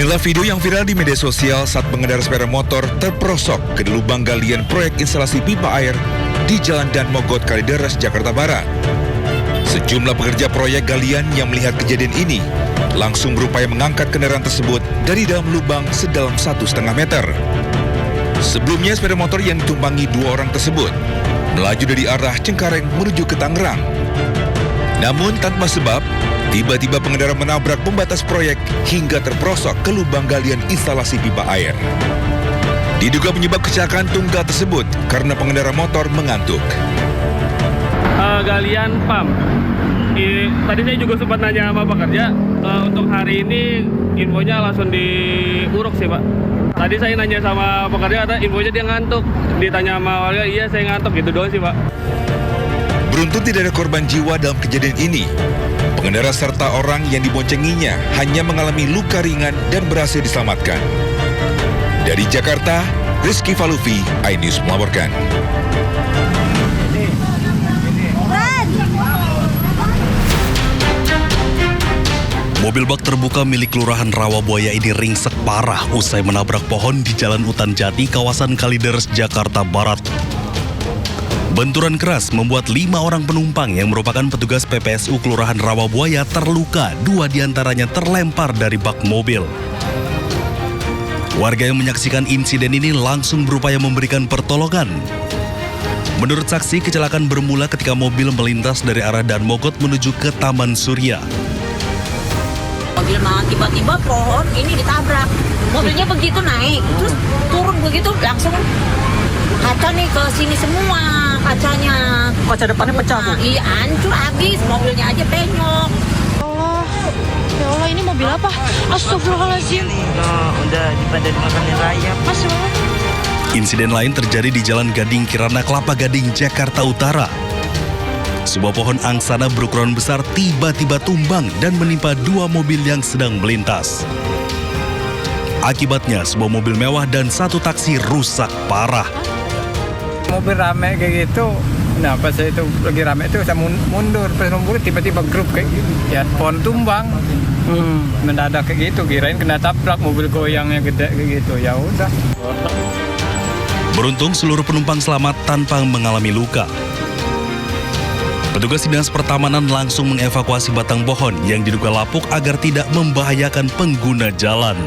Inilah video yang viral di media sosial saat pengendara sepeda motor terperosok ke lubang galian proyek instalasi pipa air di Jalan Dan Mogot, Kalideres, Jakarta Barat. Sejumlah pekerja proyek galian yang melihat kejadian ini langsung berupaya mengangkat kendaraan tersebut dari dalam lubang sedalam 1,5 meter. Sebelumnya sepeda motor yang ditumpangi 2 orang tersebut melaju dari arah Cengkareng menuju ke Tangerang. Namun tanpa sebab, tiba-tiba pengendara menabrak pembatas proyek hingga terperosok ke lubang galian instalasi pipa air. Diduga penyebab kecelakaan tunggal tersebut karena pengendara motor mengantuk. Galian PAM. Tadi saya juga sempat nanya sama pekerja, untuk hari ini infonya langsung diuruk sih Pak. Tadi saya nanya sama pekerja, kata infonya dia ngantuk. Ditanya sama warga, iya saya ngantuk, gitu doang sih Pak. Beruntung tidak ada korban jiwa dalam kejadian ini. Pengendara serta orang yang diboncenginya hanya mengalami luka ringan dan berhasil diselamatkan. Dari Jakarta, Rizky Falufi, iNews melaporkan. Mobil bak terbuka milik Kelurahan Rawabuaya ini ringsek parah usai menabrak pohon di Jalan Utan Jati, kawasan Kalideres, Jakarta Barat. Benturan keras membuat 5 orang penumpang yang merupakan petugas PPSU Kelurahan Rawabuaya terluka, 2 diantaranya terlempar dari bak mobil. Warga yang menyaksikan insiden ini langsung berupaya memberikan pertolongan. Menurut saksi, kecelakaan bermula ketika mobil melintas dari arah Dan Mogot menuju ke Taman Surya. Mobil tiba-tiba pohon ini ditabrak. Mobilnya begitu naik, terus turun begitu langsung kaca nih ke sini semua kacanya. Kaca depannya pecah tuh? Iya, hancur habis, mobilnya aja penyok. Ya Allah, ini mobil apa? Astagfirullahaladzim. Udah dipadan makanan rayap. Insiden lain terjadi di Jalan Gading Kirana, Kelapa Gading, Jakarta Utara. Sebuah pohon angsana berukuran besar tiba-tiba tumbang dan menimpa 2 mobil yang sedang melintas. Akibatnya, sebuah mobil mewah dan 1 taksi rusak parah. Mobil rame kayak gitu, nah pas itu lagi rame itu saya mundur, pas mundur tiba-tiba grup kayak gitu, ya pohon tumbang, mendadak kayak gitu, kirain kena tabrak mobil goyangnya gede kayak gitu, ya udah. Beruntung seluruh penumpang selamat tanpa mengalami luka. Petugas Dinas Pertamanan langsung mengevakuasi batang pohon yang diduga lapuk agar tidak membahayakan pengguna jalan.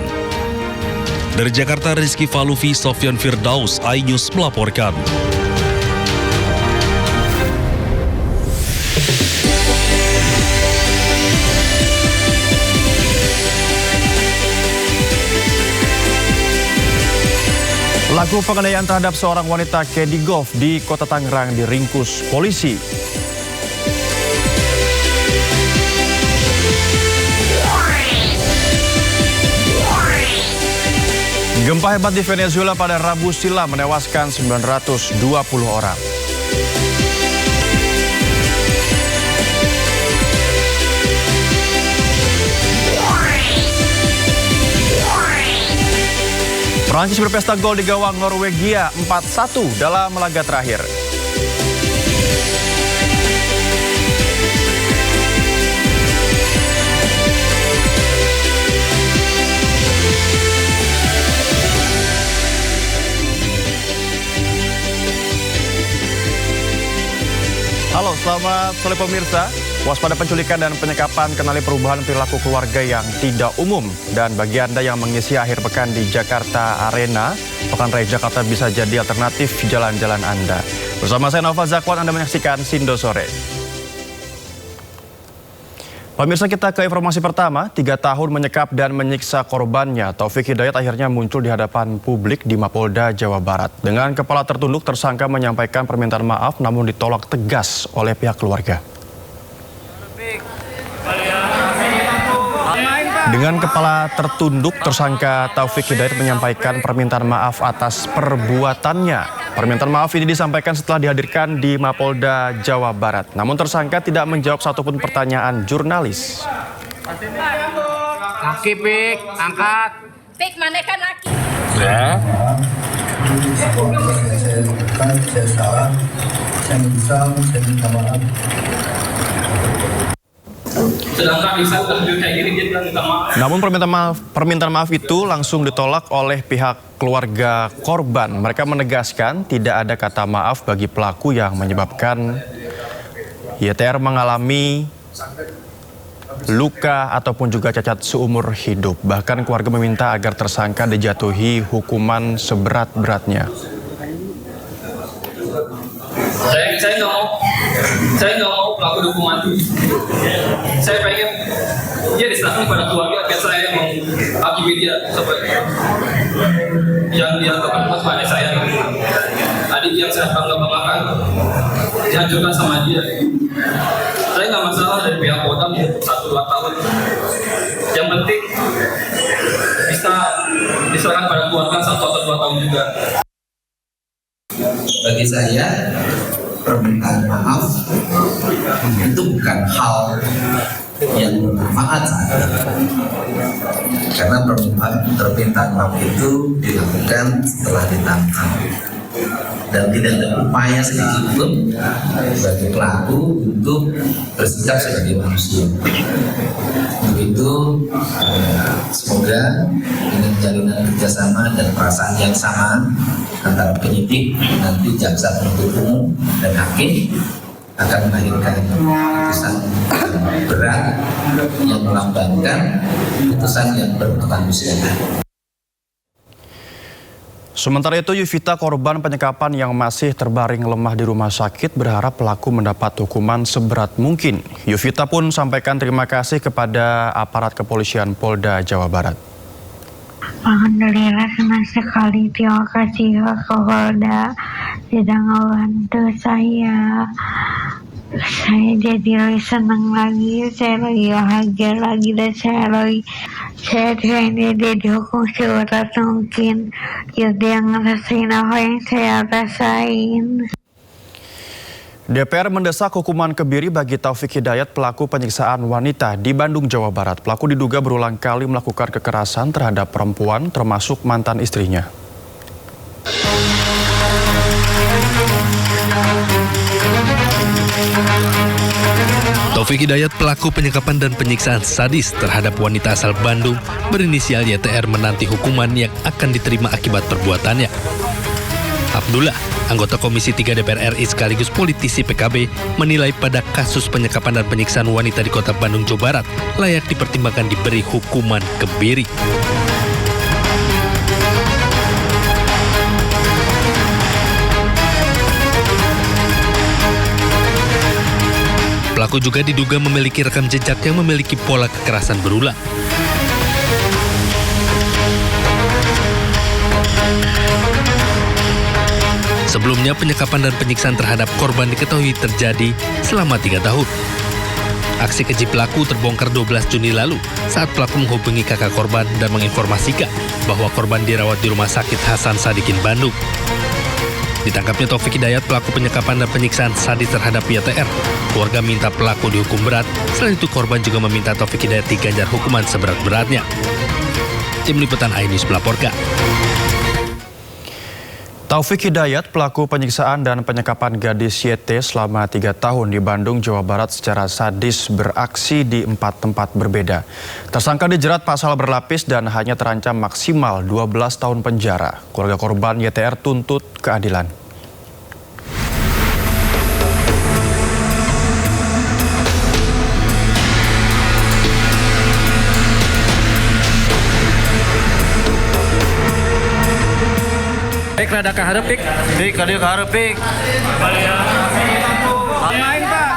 Dari Jakarta, Rizky Falufi, Sofyan Firdaus, iNews melaporkan. Pelaku penganiayaan terhadap seorang wanita caddy golf di Kota Tangerang diringkus polisi. Gempa hebat di Venezuela pada Rabu silam menewaskan 920 orang. Prancis berpesta gol di gawang Norwegia 4-1 dalam laga terakhir. Halo, selamat sore pemirsa. Waspada penculikan dan penyekapan, kenali perubahan perilaku keluarga yang tidak umum. Dan bagi Anda yang mengisi akhir pekan di Jakarta Arena, Pekan Raya Jakarta bisa jadi alternatif jalan-jalan Anda. Bersama saya Nova Zakwan, Anda menyaksikan Sindo Sore. Pemirsa, kita ke informasi pertama. 3 tahun menyekap dan menyiksa korbannya, Taufik Hidayat akhirnya muncul di hadapan publik di Mapolda, Jawa Barat. Dengan kepala tertunduk, tersangka menyampaikan permintaan maaf namun ditolak tegas oleh pihak keluarga. Dengan kepala tertunduk, tersangka Taufik Hidayat menyampaikan permintaan maaf atas perbuatannya. Permintaan maaf ini disampaikan setelah dihadirkan di Mapolda, Jawa Barat. Namun tersangka tidak menjawab satupun pertanyaan jurnalis. Laki, Pik, angkat. Pik, mana kan laki? Ya. Sedangkan Ihsan udah kayak gini dia bilang minta maaf. Namun permintaan maaf itu langsung ditolak oleh pihak keluarga korban. Mereka menegaskan tidak ada kata maaf bagi pelaku yang menyebabkan YTR mengalami luka ataupun juga cacat seumur hidup. Bahkan keluarga meminta agar tersangka dijatuhi hukuman seberat-beratnya. Saya nggak mau pelaku dihukum mati. Saya pengen dia diserahkan pada keluarga biar saya menghakimi dia sebagai yang dia lakukan kepada saya. Adik yang saya bangga-banggakan dihancurkan sama dia. Saya nggak masalah dari pihak Kodam 1-2 tahun. Yang penting bisa diserahkan pada keluarga 1 atau 2 tahun juga. Bagi saya, permintaan maaf itu bukan hal yang bermanfaat, karena permintaan maaf itu dilakukan setelah ditangkap dan tidak ada upaya sedikit pun bagi pelaku untuk bersikap sebagai manusia. Begitu, semoga dengan jalinan kerjasama dan perasaan yang sama antara penyidik, nanti jaksa penuntut umum dan hakim akan melahirkan putusan berat yang melambangkan putusan yang berkemanusiaan. Sementara itu, Yuvita, korban penyekapan yang masih terbaring lemah di rumah sakit, berharap pelaku mendapat hukuman seberat mungkin. Yuvita pun sampaikan terima kasih kepada aparat kepolisian Polda Jawa Barat. Alhamdulillah senang sekali, terima kasih ke Polda sudah membantu saya. Saya jadi lebih senang lagi, saya lagi bahagia lagi, dan saya ingin dia dihukum seberat mungkin. Jadi dia ngerasain apa yang saya rasain. DPR mendesak hukuman kebiri bagi Taufik Hidayat, pelaku penyiksaan wanita di Bandung, Jawa Barat. Pelaku diduga berulang kali melakukan kekerasan terhadap perempuan, termasuk mantan istrinya. Taufik Hidayat, pelaku penyekapan dan penyiksaan sadis terhadap wanita asal Bandung berinisial YTR, menanti hukuman yang akan diterima akibat perbuatannya. Abdullah, anggota Komisi 3 DPR RI sekaligus politisi PKB, menilai pada kasus penyekapan dan penyiksaan wanita di Kota Bandung, Jawa Barat layak dipertimbangkan diberi hukuman kebiri. Pelaku juga diduga memiliki rekam jejak yang memiliki pola kekerasan berulang. Sebelumnya, penyekapan dan penyiksaan terhadap korban diketahui terjadi selama 3 tahun. Aksi keji pelaku terbongkar 12 Juni lalu saat pelaku menghubungi kakak korban dan menginformasikan bahwa korban dirawat di Rumah Sakit Hasan Sadikin, Bandung. Ditangkapnya Taufik Hidayat, pelaku penyekapan dan penyiksaan sadis terhadap YTR, keluarga minta pelaku dihukum berat. Selain itu, korban juga meminta Taufik Hidayat diganjar hukuman seberat-beratnya. Tim Liputan iNews melaporkan. Taufik Hidayat, pelaku penyiksaan dan penyekapan gadis YT selama 3 tahun di Bandung, Jawa Barat secara sadis beraksi di 4 tempat berbeda. Tersangka dijerat pasal berlapis dan hanya terancam maksimal 12 tahun penjara. Keluarga korban YTR tuntut keadilan. Pik, rada kaharep, Pik. Pik, rada kaharep, Pik. Main, Pak.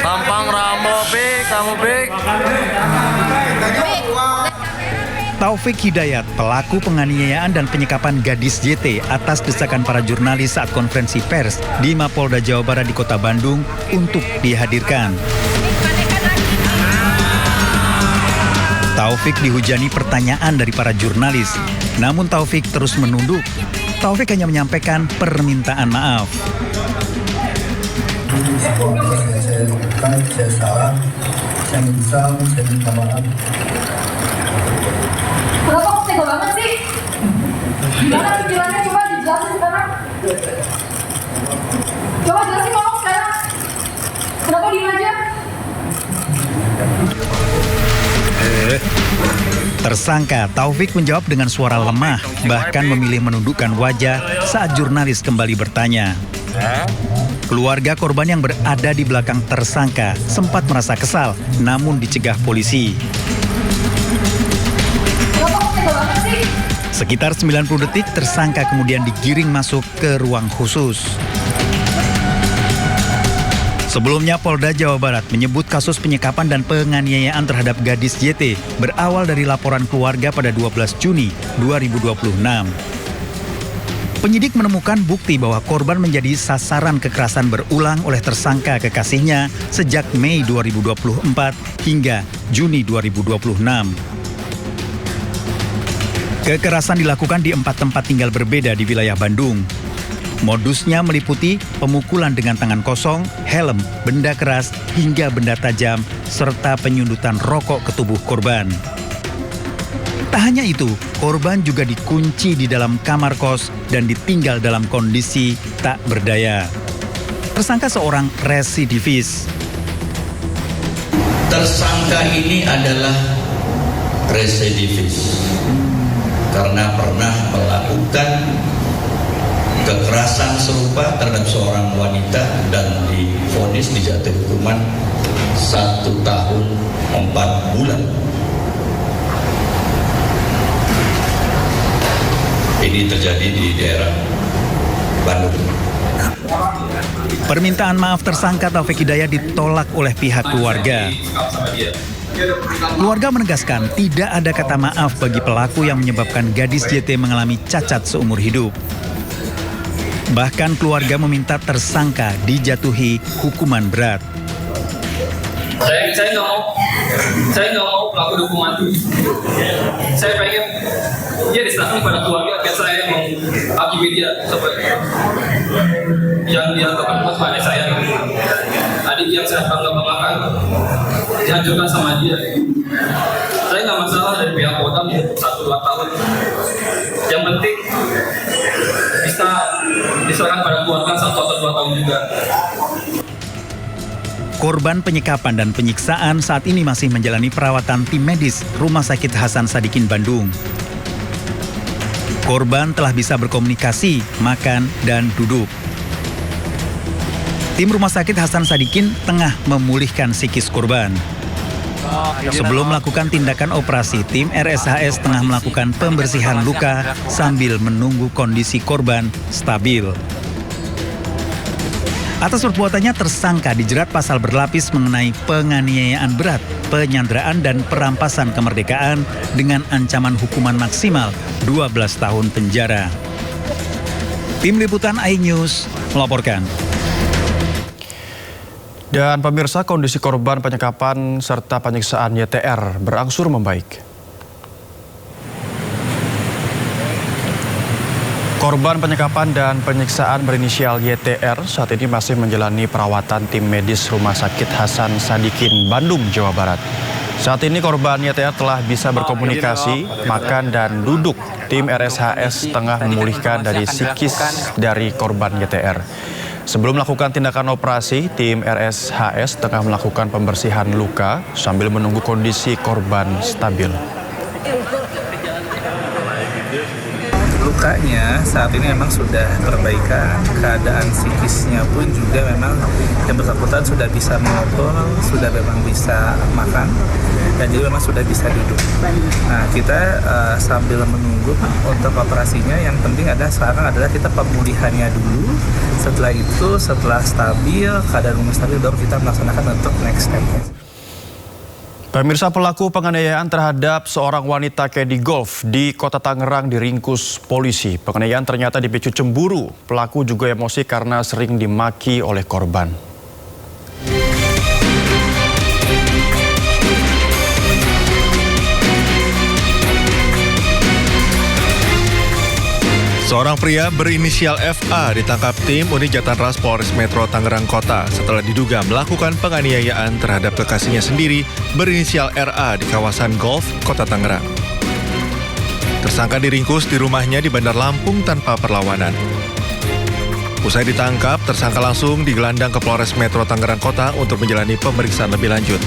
Tampang Rambo, Pik. Kamu, Pik. Taufik Hidayat, pelaku penganiayaan dan penyekapan gadis YT atas desakan para jurnalis saat konferensi pers di Mapolda Jawa Barat di Kota Bandung untuk dihadirkan. Taufik dihujani pertanyaan dari para jurnalis, namun Taufik terus menunduk. Taufik hanya menyampaikan permintaan maaf. Saya salah, saya menyesal, saya minta maaf. Kenapa kok tega banget sih? Gimana pikirannya, coba dijelasin sekarang. Coba jelasin ngomong sekarang. Kenapa diem aja? Tersangka Taufik menjawab dengan suara lemah, bahkan memilih menundukkan wajah saat jurnalis kembali bertanya. Keluarga korban yang berada di belakang tersangka sempat merasa kesal, namun dicegah polisi. Sekitar 90 detik, tersangka kemudian digiring masuk ke ruang khusus. Sebelumnya, Polda Jawa Barat menyebut kasus penyekapan dan penganiayaan terhadap gadis YT berawal dari laporan keluarga pada 12 Juni 2026. Penyidik menemukan bukti bahwa korban menjadi sasaran kekerasan berulang oleh tersangka kekasihnya sejak Mei 2024 hingga Juni 2026. Kekerasan dilakukan di 4 tempat tinggal berbeda di wilayah Bandung. Modusnya meliputi pemukulan dengan tangan kosong, helm, benda keras, hingga benda tajam, serta penyundutan rokok ke tubuh korban. Tak hanya itu, korban juga dikunci di dalam kamar kos dan ditinggal dalam kondisi tak berdaya. Tersangka seorang residivis. Tersangka ini adalah residivis karena pernah melakukan kekerasan serupa terhadap seorang wanita dan divonis dijatuhi hukuman 1 tahun 4 bulan. Ini terjadi di daerah Bandung. Permintaan maaf tersangka Taufik Hidayat ditolak oleh pihak keluarga. Keluarga menegaskan tidak ada kata maaf bagi pelaku yang menyebabkan gadis JT mengalami cacat seumur hidup. Bahkan keluarga meminta tersangka dijatuhi hukuman berat. Saya nggak mau pelaku dihukum mati. Saya pengen dia diserahkan pada keluarga biar saya menghakimi dia seperti yang dilakukan kepada saya. Adik yang saya bangga-banggakan dihancurkan sama dia. Saya nggak masalah dari pihak kota 1-2 tahun. Yang penting bisa diserahkan pada keluarga 1 atau 2 tahun juga. Korban penyekapan dan penyiksaan saat ini masih menjalani perawatan tim medis Rumah Sakit Hasan Sadikin Bandung. Korban telah bisa berkomunikasi, makan, dan duduk. Tim Rumah Sakit Hasan Sadikin tengah memulihkan psikis korban. Sebelum melakukan tindakan operasi, tim RSHS tengah melakukan pembersihan luka sambil menunggu kondisi korban stabil. Atas perbuatannya, tersangka dijerat pasal berlapis mengenai penganiayaan berat, penyanderaan, dan perampasan kemerdekaan dengan ancaman hukuman maksimal 12 tahun penjara. Tim Liputan iNews melaporkan. Dan pemirsa, kondisi korban penyekapan serta penyiksaan YTR berangsur membaik. Korban penyekapan dan penyiksaan berinisial YTR saat ini masih menjalani perawatan tim medis Rumah Sakit Hasan Sadikin, Bandung, Jawa Barat. Saat ini korban YTR telah bisa berkomunikasi, makan, dan duduk. Tim RSHS tengah memulihkan dari psikis dari korban YTR. Sebelum melakukan tindakan operasi, tim RSHS tengah melakukan pembersihan luka sambil menunggu kondisi korban stabil. Lukanya saat ini memang sudah perbaikan, keadaan psikisnya pun juga memang yang bersangkutan sudah bisa mengobrol, sudah memang bisa makan, dan juga memang sudah bisa duduk. Nah, kita sambil menunggu untuk operasinya, yang penting sekarang adalah kita pemulihannya dulu. Setelah itu, setelah stabil, keadaan umum stabil, baru kita melaksanakan untuk next step-nya. Pemirsa, pelaku penganiayaan terhadap seorang wanita kedi golf di Kota Tangerang diringkus polisi. Penganiayaan ternyata dipicu cemburu. Pelaku juga emosi karena sering dimaki oleh korban. Seorang pria berinisial FA ditangkap tim unit Jatanras Polres Metro Tangerang Kota setelah diduga melakukan penganiayaan terhadap kekasihnya sendiri berinisial RA di kawasan golf Kota Tangerang. Tersangka diringkus di rumahnya di Bandar Lampung tanpa perlawanan. Usai ditangkap, tersangka langsung digelandang ke Polres Metro Tangerang Kota untuk menjalani pemeriksaan lebih lanjut.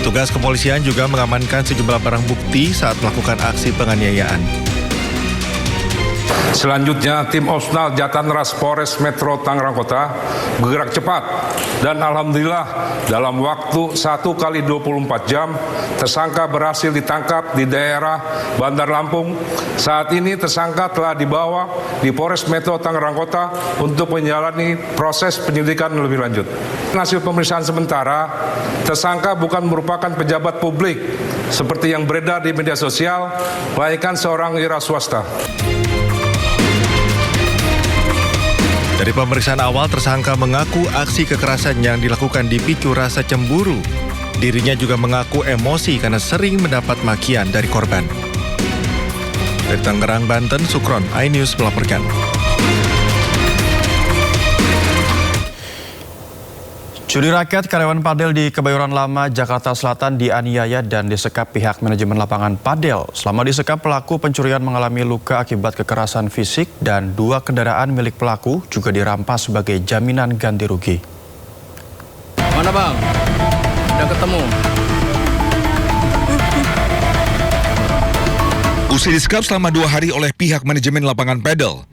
Petugas kepolisian juga mengamankan sejumlah barang bukti saat melakukan aksi penganiayaan. Selanjutnya, tim Opsnal Jatanras Polres Metro Tangerang Kota bergerak cepat dan alhamdulillah dalam waktu 1x24 jam tersangka berhasil ditangkap di daerah Bandar Lampung. Saat ini tersangka telah dibawa di Polres Metro Tangerang Kota untuk menjalani proses penyelidikan lebih lanjut. Hasil pemeriksaan sementara, tersangka bukan merupakan pejabat publik seperti yang beredar di media sosial, melainkan seorang wira swasta. Dari pemeriksaan awal, tersangka mengaku aksi kekerasan yang dilakukan dipicu rasa cemburu. Dirinya juga mengaku emosi karena sering mendapat makian dari korban. Dari Tangerang, Banten, Sukron, iNews melaporkan. Juri rakyat karyawan padel di Kebayoran Lama, Jakarta Selatan dianiaya dan disekap pihak manajemen lapangan padel. Selama disekap, pelaku pencurian mengalami luka akibat kekerasan fisik dan 2 kendaraan milik pelaku juga dirampas sebagai jaminan ganti rugi. Mana bang? Udah ketemu? Usai disekap selama 2 hari oleh pihak manajemen lapangan padel,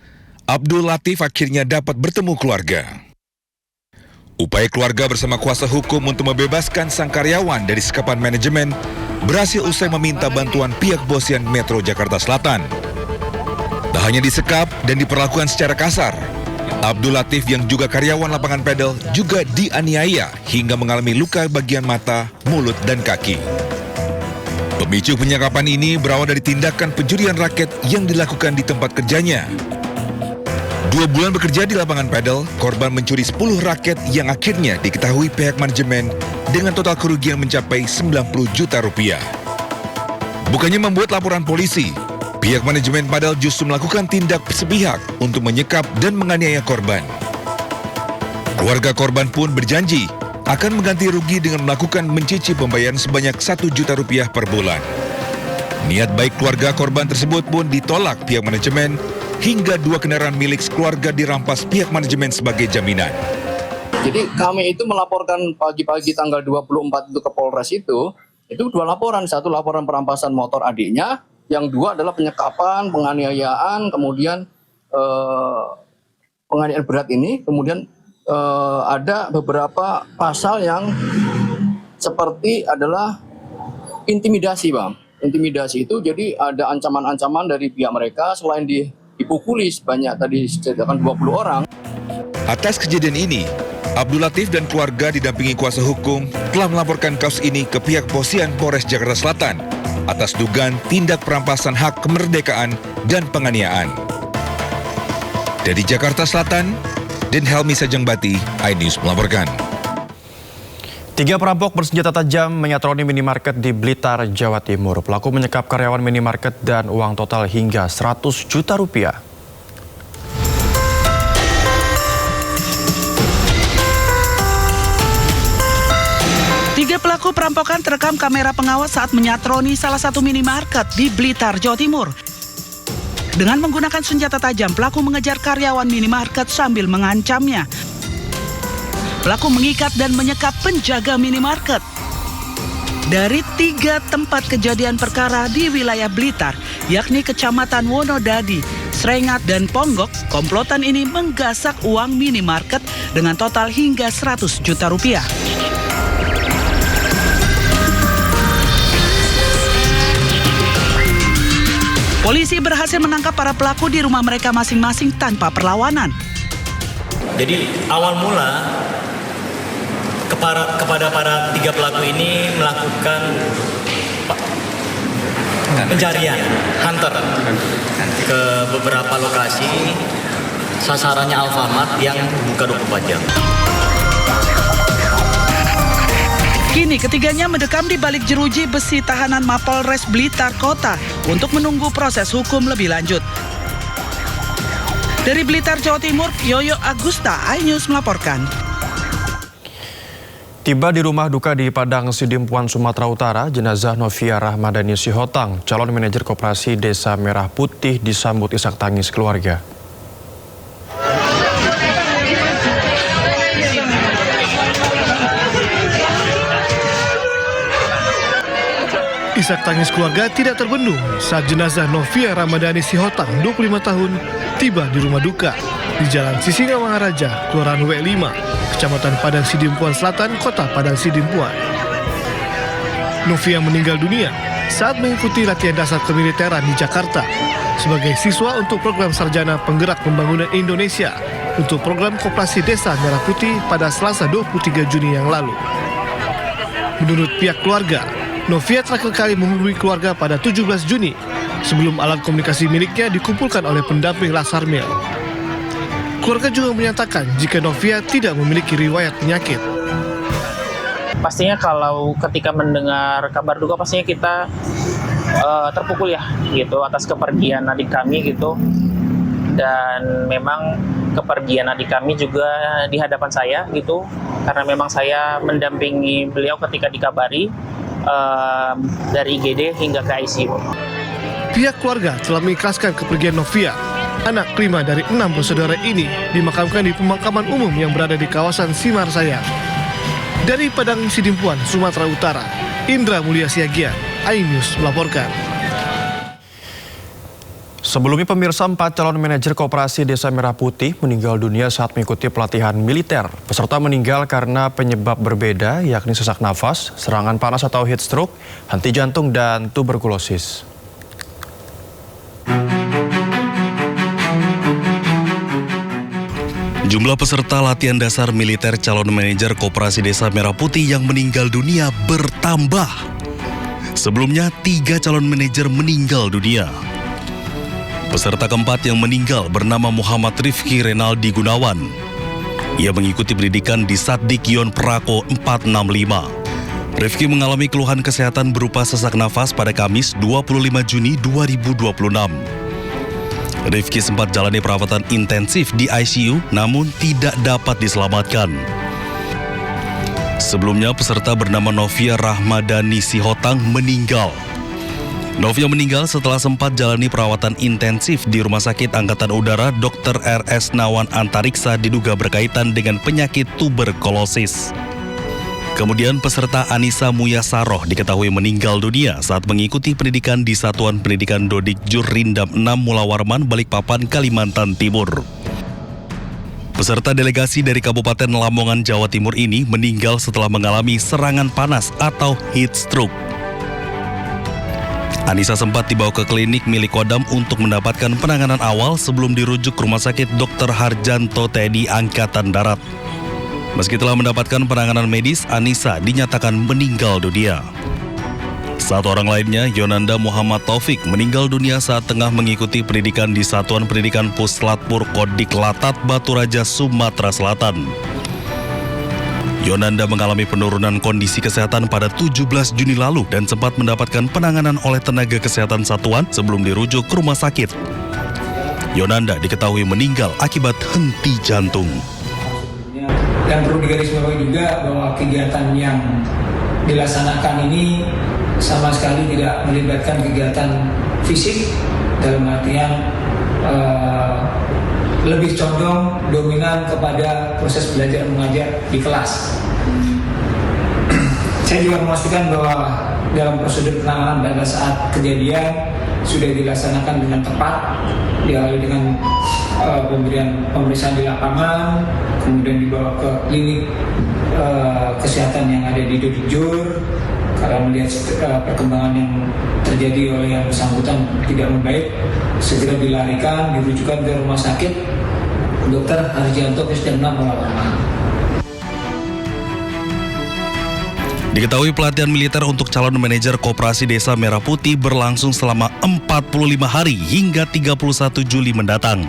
Abdul Latif akhirnya dapat bertemu keluarga. Upaya keluarga bersama kuasa hukum untuk membebaskan sang karyawan dari sekapan manajemen berhasil usai meminta bantuan pihak Posian Metro Jakarta Selatan. Tak hanya disekap dan diperlakukan secara kasar, Abdul Latif yang juga karyawan lapangan padel juga dianiaya hingga mengalami luka bagian mata, mulut, dan kaki. Pemicu penyekapan ini berawal dari tindakan pencurian raket yang dilakukan di tempat kerjanya. 2 bulan bekerja di lapangan padel, korban mencuri 10 raket yang akhirnya diketahui pihak manajemen dengan total kerugian mencapai 90 juta rupiah. Bukannya membuat laporan polisi, pihak manajemen padel justru melakukan tindak sepihak untuk menyekap dan menganiaya korban. Keluarga korban pun berjanji akan mengganti rugi dengan melakukan mencicil pembayaran sebanyak 1 juta rupiah per bulan. Niat baik keluarga korban tersebut pun ditolak pihak manajemen, hingga 2 kendaraan milik keluarga dirampas pihak manajemen sebagai jaminan. Jadi kami itu melaporkan pagi-pagi tanggal 24 itu ke Polres itu 2 laporan. 1 laporan perampasan motor adiknya, yang 2 adalah penyekapan, penganiayaan, kemudian penganiayaan berat ini, kemudian ada beberapa pasal yang seperti adalah intimidasi, Bang. Intimidasi itu jadi ada ancaman-ancaman dari pihak mereka selain dipukuli sebanyak tadi disediakan 20 orang. Atas kejadian ini, Abdul Latif dan keluarga didampingi kuasa hukum telah melaporkan kasus ini ke pihak Posian Polres Jakarta Selatan atas dugaan tindak perampasan hak kemerdekaan dan penganiayaan. Dari Jakarta Selatan, Den Helmi Sajangbati, iNews melaporkan. 3 perampok bersenjata tajam menyatroni minimarket di Blitar, Jawa Timur. Pelaku menyekap karyawan minimarket dan uang total hingga 100 juta rupiah. Tiga pelaku perampokan terekam kamera pengawas saat menyatroni salah satu minimarket di Blitar, Jawa Timur. Dengan menggunakan senjata tajam, pelaku mengejar karyawan minimarket sambil mengancamnya. Pelaku mengikat dan menyekap penjaga minimarket. Dari 3 tempat kejadian perkara di wilayah Blitar, yakni Kecamatan Wonodadi, Srengat, dan Ponggok, komplotan ini menggasak uang minimarket dengan total hingga 100 juta rupiah. Polisi berhasil menangkap para pelaku di rumah mereka masing-masing tanpa perlawanan. Jadi awal mula kepada para 3 pelaku ini melakukan pencarian hunter ke beberapa lokasi, sasarannya Alfamart yang buka 24 jam. Kini ketiganya mendekam di balik jeruji besi tahanan Mapolres Blitar Kota untuk menunggu proses hukum lebih lanjut. Dari Blitar, Jawa Timur, Yoyo Agusta, iNews melaporkan. Tiba di rumah duka di Padang Sidimpuan, Sumatera Utara, jenazah Novia Rahmadani Sihotang, calon manajer koperasi Desa Merah Putih, disambut isak tangis keluarga. Isak tangis keluarga tidak terbendung saat jenazah Novia Ramadhani Sihotang, 25 tahun, tiba di rumah duka di Jalan Sisingamangaraja, Kelurahan W5, Kecamatan Padang Sidimpuan Selatan, Kota Padang Sidimpuan. Novia meninggal dunia saat mengikuti latihan dasar kemiliteran di Jakarta sebagai siswa untuk program Sarjana Penggerak Pembangunan Indonesia untuk program Koperasi Desa Merah Putih pada Selasa 23 Juni yang lalu. Menurut pihak keluarga, Novia terakhir kali menghubungi keluarga pada 17 Juni sebelum alat komunikasi miliknya dikumpulkan oleh pendamping Lasarmil. Keluarga juga menyatakan jika Novia tidak memiliki riwayat penyakit. Pastinya kalau ketika mendengar kabar duka pastinya kita terpukul ya gitu atas kepergian adik kami gitu. Dan memang kepergian adik kami juga di hadapan saya gitu karena memang saya mendampingi beliau ketika dikabari dari IGD hingga ke ICU. Pihak keluarga telah mengikhlaskan kepergian Novia. Anak kelima dari 6 bersaudara ini dimakamkan di pemakaman umum yang berada di kawasan Simarsayang. Dari Padang Sidimpuan, Sumatera Utara, Indra Mulia Siagian, iNews melaporkan. Sebelumnya pemirsa, 4 calon manajer koperasi Desa Merah Putih meninggal dunia saat mengikuti pelatihan militer. Peserta meninggal karena penyebab berbeda, yakni sesak nafas, serangan panas atau heat stroke, henti jantung, dan tuberkulosis. Jumlah peserta latihan dasar militer calon manajer koperasi Desa Merah Putih yang meninggal dunia bertambah. Sebelumnya 3 calon manajer meninggal dunia. Peserta keempat yang meninggal bernama Muhammad Rifki Renaldi Gunawan. Ia mengikuti pendidikan di Satdik Yon Prako 465. Rifki mengalami keluhan kesehatan berupa sesak nafas pada Kamis 25 Juni 2026. Rifki sempat jalani perawatan intensif di ICU namun tidak dapat diselamatkan. Sebelumnya peserta bernama Novia Ramadhani Sihotang meninggal. Novia meninggal setelah sempat jalani perawatan intensif di Rumah Sakit Angkatan Udara Dr. RS Nawan Antariksa diduga berkaitan dengan penyakit tuberkulosis. Kemudian peserta Anissa Muyasaroh diketahui meninggal dunia saat mengikuti pendidikan di Satuan Pendidikan Dodik Jur Rindam 6 Mulawarman, Balikpapan, Kalimantan Timur. Peserta delegasi dari Kabupaten Lamongan, Jawa Timur ini meninggal setelah mengalami serangan panas atau heat stroke. Anissa sempat dibawa ke klinik milik Kodam untuk mendapatkan penanganan awal sebelum dirujuk ke Rumah Sakit Dr. Harjanto TNI Angkatan Darat. Meski telah mendapatkan penanganan medis, Anissa dinyatakan meninggal dunia. Satu orang lainnya, Yonanda Muhammad Taufik, meninggal dunia saat tengah mengikuti pendidikan di Satuan Pendidikan Puslatpur Kodik Latat, Batu Raja, Sumatera Selatan. Yonanda mengalami penurunan kondisi kesehatan pada 17 Juni lalu dan sempat mendapatkan penanganan oleh tenaga kesehatan satuan sebelum dirujuk ke rumah sakit. Yonanda diketahui meninggal akibat henti jantung. Dan perlu digarisbawahi juga bahwa kegiatan yang dilaksanakan ini sama sekali tidak melibatkan kegiatan fisik, dalam artian lebih condong dominan kepada proses belajar mengajar di kelas. Saya juga memastikan bahwa dalam prosedur penanganan pada saat kejadian sudah dilaksanakan dengan tepat, diawali dengan pemeriksaan di lapangan, kemudian dibawa ke klinik kesehatan yang ada di Dodik Jur. Karena melihat perkembangan yang terjadi oleh yang bersangkutan tidak membaik, segera dilarikan, dirujukan ke rumah sakit Dr. Harjanto Kesdam 6 Mulawarman. Diketahui pelatihan militer untuk calon manajer koperasi Desa Merah Putih berlangsung selama 45 hari hingga 31 Juli mendatang.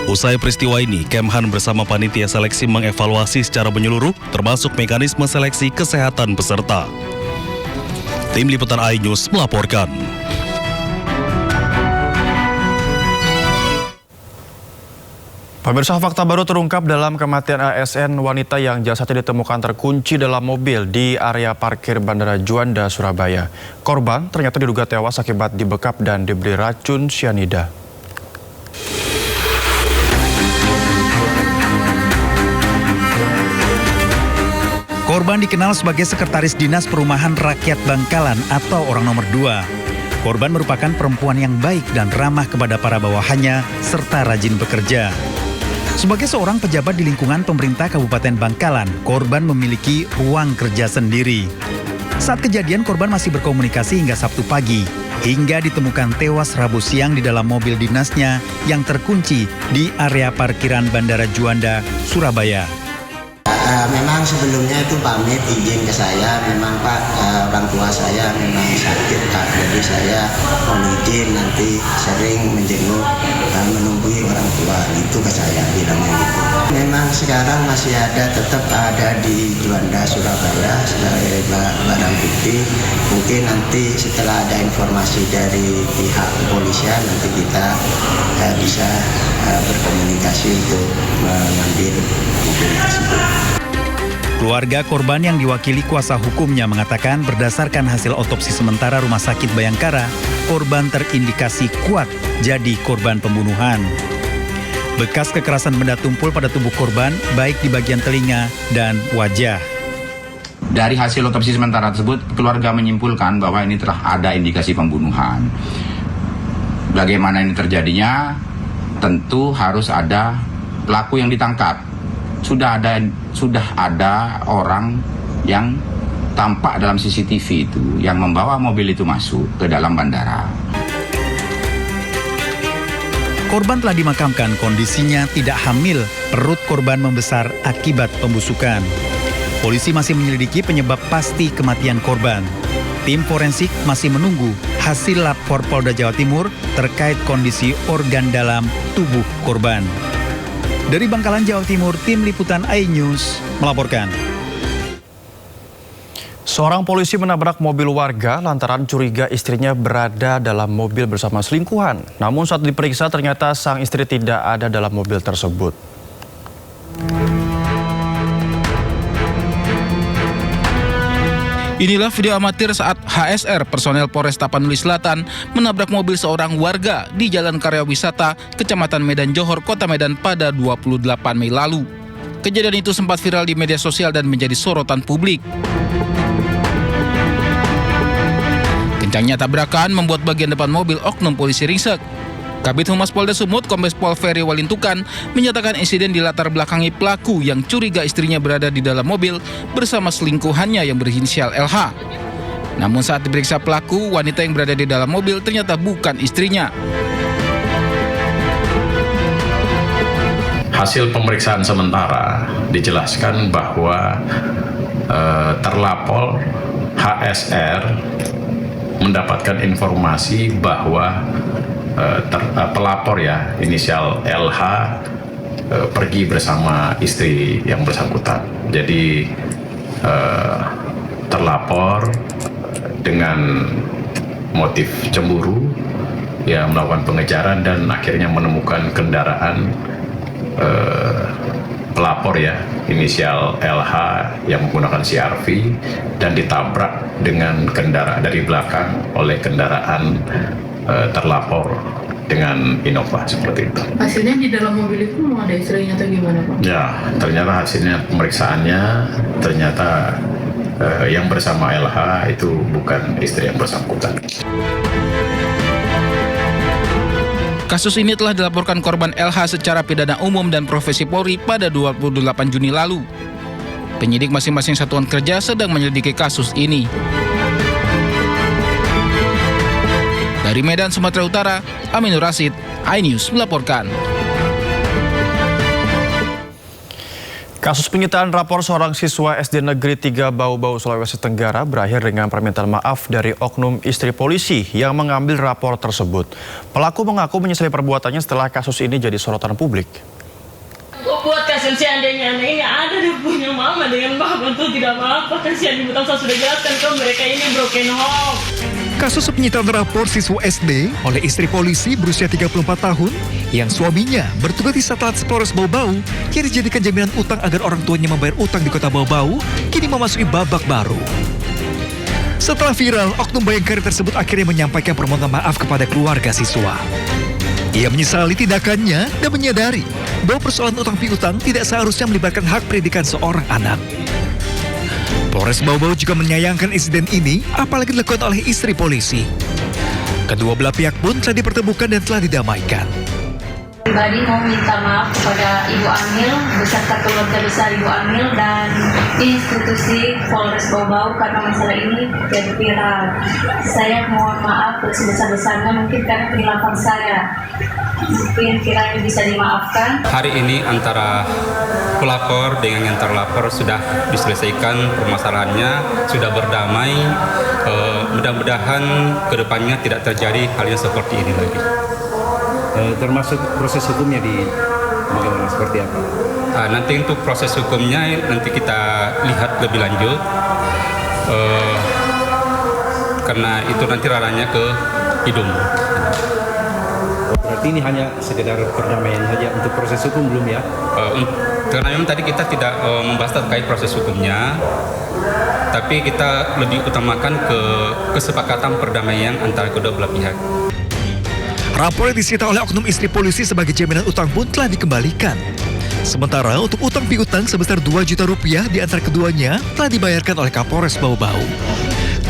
Usai peristiwa ini, Kemhan bersama panitia seleksi mengevaluasi secara menyeluruh, termasuk mekanisme seleksi kesehatan peserta. Tim Liputan iNews melaporkan. Pemirsa, fakta baru terungkap dalam kematian ASN wanita yang jasadnya ditemukan terkunci dalam mobil di area parkir Bandara Juanda, Surabaya. Korban ternyata diduga tewas akibat dibekap dan diberi racun cyanida. Korban dikenal sebagai Sekretaris Dinas Perumahan Rakyat Bangkalan atau orang nomor 2. Korban merupakan perempuan yang baik dan ramah kepada para bawahannya serta rajin bekerja. Sebagai seorang pejabat di lingkungan pemerintah Kabupaten Bangkalan, korban memiliki ruang kerja sendiri. Saat kejadian, korban masih berkomunikasi hingga Sabtu pagi, hingga ditemukan tewas Rabu siang di dalam mobil dinasnya yang terkunci di area parkiran Bandara Juanda, Surabaya. Memang sebelumnya itu pamit izin ke saya, memang Pak, orang tua saya memang sakit Pak, jadi saya mohon izin nanti sering menjenguk menunggui orang tua, itu ke saya bilangnya gitu. Memang sekarang masih tetap ada di Juanda, Surabaya sebagai barang bukti. Mungkin nanti setelah ada informasi dari pihak kepolisian nanti kita bisa berkomunikasi untuk mengambil mobil tersebut. Keluarga korban yang diwakili kuasa hukumnya mengatakan berdasarkan hasil otopsi sementara Rumah Sakit Bayangkara, korban terindikasi kuat jadi korban pembunuhan. Bekas kekerasan benda tumpul pada tubuh korban, baik di bagian telinga dan wajah. Dari hasil otopsi sementara tersebut, keluarga menyimpulkan bahwa ini telah ada indikasi pembunuhan. Bagaimana ini terjadinya? Tentu harus ada pelaku yang ditangkap. Sudah ada orang yang tampak dalam CCTV itu yang membawa mobil itu masuk ke dalam bandara. Korban telah dimakamkan, kondisinya tidak hamil, perut korban membesar akibat pembusukan. Polisi masih menyelidiki penyebab pasti kematian korban. Tim forensik masih menunggu hasil lab Polda Jawa Timur terkait kondisi organ dalam tubuh korban. Dari Bangkalan, Jawa Timur, Tim Liputan iNews melaporkan. Seorang polisi menabrak mobil warga lantaran curiga istrinya berada dalam mobil bersama selingkuhan. Namun saat diperiksa ternyata sang istri tidak ada dalam mobil tersebut. Inilah video amatir saat HSR, personel Polres Tapanuli Selatan, menabrak mobil seorang warga di Jalan Karya Wisata, Kecamatan Medan Johor, Kota Medan pada 28 Mei lalu. Kejadian itu sempat viral di media sosial dan menjadi sorotan publik. Kencangnya tabrakan membuat bagian depan mobil oknum polisi ringsek. Kabid Humas Polda Sumut, Kombes Pol Ferry Walintukan, menyatakan insiden dilatar belakangi pelaku yang curiga istrinya berada di dalam mobil bersama selingkuhannya yang berinisial LH. Namun saat diperiksa pelaku, wanita yang berada di dalam mobil ternyata bukan istrinya. Hasil pemeriksaan sementara dijelaskan bahwa terlapor HSR mendapatkan informasi bahwa pelapor ya inisial LH pergi bersama istri yang bersangkutan. Jadi terlapor dengan motif cemburu ya melakukan pengejaran dan akhirnya menemukan kendaraan pelapor ya inisial LH yang menggunakan CR-V dan ditabrak dengan kendaraan dari belakang oleh kendaraan terlapor dengan Innova seperti itu. Hasilnya di dalam mobil itu mau ada istrinya atau gimana Pak? Ya, ternyata hasilnya pemeriksaannya ternyata yang bersama LH itu bukan istri yang bersangkutan. Kasus ini telah dilaporkan korban LH secara pidana umum dan profesi Polri pada 28 Juni lalu. Penyidik masing-masing satuan kerja sedang menyelidiki kasus ini. Dari Medan, Sumatera Utara, Aminur Rasid, iNews melaporkan. Kasus penyitaan rapor seorang siswa SD Negeri 3 Bau-Bau, Sulawesi Tenggara berakhir dengan permintaan maaf dari oknum istri polisi yang mengambil rapor tersebut. Pelaku mengaku menyesali perbuatannya setelah kasus ini jadi sorotan publik. Buat kasihan seandainya ini ada dia punya mama dengan bapak itu tidak apa-apa, kasihan ibu tahu saya sudah jelaskan ke mereka ini broken home. Kasus penyitaan rapor siswa SD oleh istri polisi berusia 34 tahun yang suaminya bertugas di Satlantas Polres Bau-Bau yang dijadikan jaminan utang agar orang tuanya membayar utang di kota Bau-Bau kini memasuki babak baru. Setelah viral, oknum Bayangkara tersebut akhirnya menyampaikan permohonan maaf kepada keluarga siswa. Ia menyesali tindakannya dan menyadari bahwa persoalan utang piutang tidak seharusnya melibatkan hak pendidikan seorang anak. Polres Bau-Bau juga menyayangkan insiden ini, apalagi dilakukan oleh istri polisi. Kedua belah pihak pun telah dipertemukan dan telah didamaikan. Pribadi mau minta maaf kepada Ibu Amil beserta keluarga besar Ibu Amil dan institusi Polres Bau-Bau karena masalah ini jadi viral. Saya mohon maaf sebesar-besarnya mungkin karena kehilafan saya. Mungkin kiranya bisa dimaafkan. Hari ini antara pelapor dengan yang terlapor sudah diselesaikan permasalahannya, sudah berdamai. Mudah-mudahan kedepannya tidak terjadi hal yang seperti ini lagi. Termasuk proses hukumnya di bagaimana seperti apa? Nanti untuk proses hukumnya nanti kita lihat lebih lanjut karena itu nanti ranahnya ke hidung. Berarti ini hanya sekedar perdamaian saja, untuk proses hukum belum ya? Karena memang tadi kita tidak membahas terkait proses hukumnya, tapi kita lebih utamakan ke kesepakatan perdamaian antara kedua belah pihak. Rapor yang disita oleh oknum istri polisi sebagai jaminan utang pun telah dikembalikan. Sementara untuk utang piutang sebesar 2 juta rupiah di antara keduanya telah dibayarkan oleh Kapolres Bau-Bau.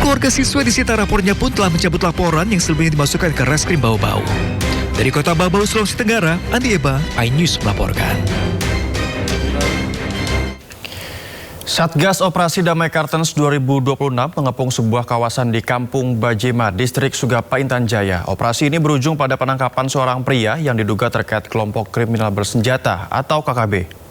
Keluarga siswa disita rapornya pun telah mencabut laporan yang sebelumnya dimasukkan ke Reskrim Bau-Bau. Dari Kota Bau-Bau, Sulawesi Tenggara, Andi Eba, iNews melaporkan. Satgas Operasi Damai Kartens 2026 mengepung sebuah kawasan di Kampung Bajema, Distrik Sugapa, Intan Jaya. Operasi ini berujung pada penangkapan seorang pria yang diduga terkait kelompok kriminal bersenjata atau KKB.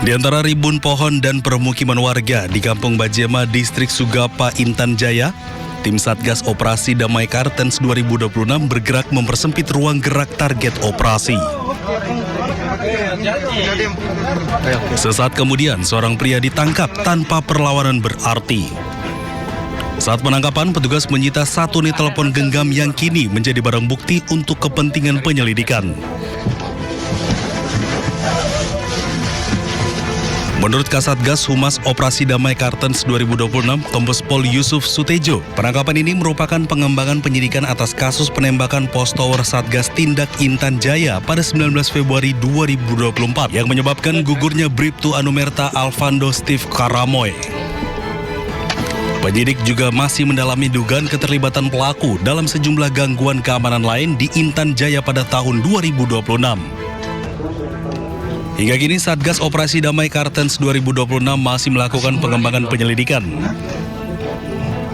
Di antara ribuan pohon dan permukiman warga di Kampung Bajema, Distrik Sugapa, Intan Jaya, tim Satgas Operasi Damai Kartens 2026 bergerak mempersempit ruang gerak target operasi. Sesaat kemudian, seorang pria ditangkap tanpa perlawanan berarti. Saat penangkapan, petugas menyita 1 unit telepon genggam yang kini menjadi barang bukti untuk kepentingan penyelidikan. Menurut Kasatgas Humas Operasi Damai Kartens 2026, Kombes Pol Yusuf Sutejo, penangkapan ini merupakan pengembangan penyidikan atas kasus penembakan pos tower Satgas Tindak Intan Jaya pada 19 Februari 2024 yang menyebabkan gugurnya Bribtu Anumerta Alvando Steve Karamoy. Penyidik juga masih mendalami dugaan keterlibatan pelaku dalam sejumlah gangguan keamanan lain di Intan Jaya pada tahun 2026. Hingga kini Satgas Operasi Damai Kartens 2026 masih melakukan pengembangan penyelidikan.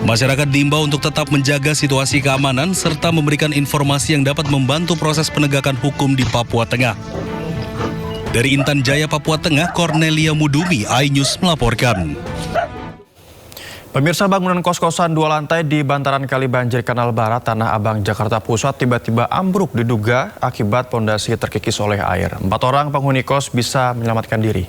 Masyarakat diimbau untuk tetap menjaga situasi keamanan serta memberikan informasi yang dapat membantu proses penegakan hukum di Papua Tengah. Dari Intan Jaya, Papua Tengah, Cornelia Mudumi, iNews melaporkan. Pemirsa, bangunan kos-kosan 2 lantai di bantaran Kali Banjir Kanal Barat, Tanah Abang, Jakarta Pusat tiba-tiba ambruk diduga akibat pondasi terkikis oleh air. 4 orang penghuni kos bisa menyelamatkan diri.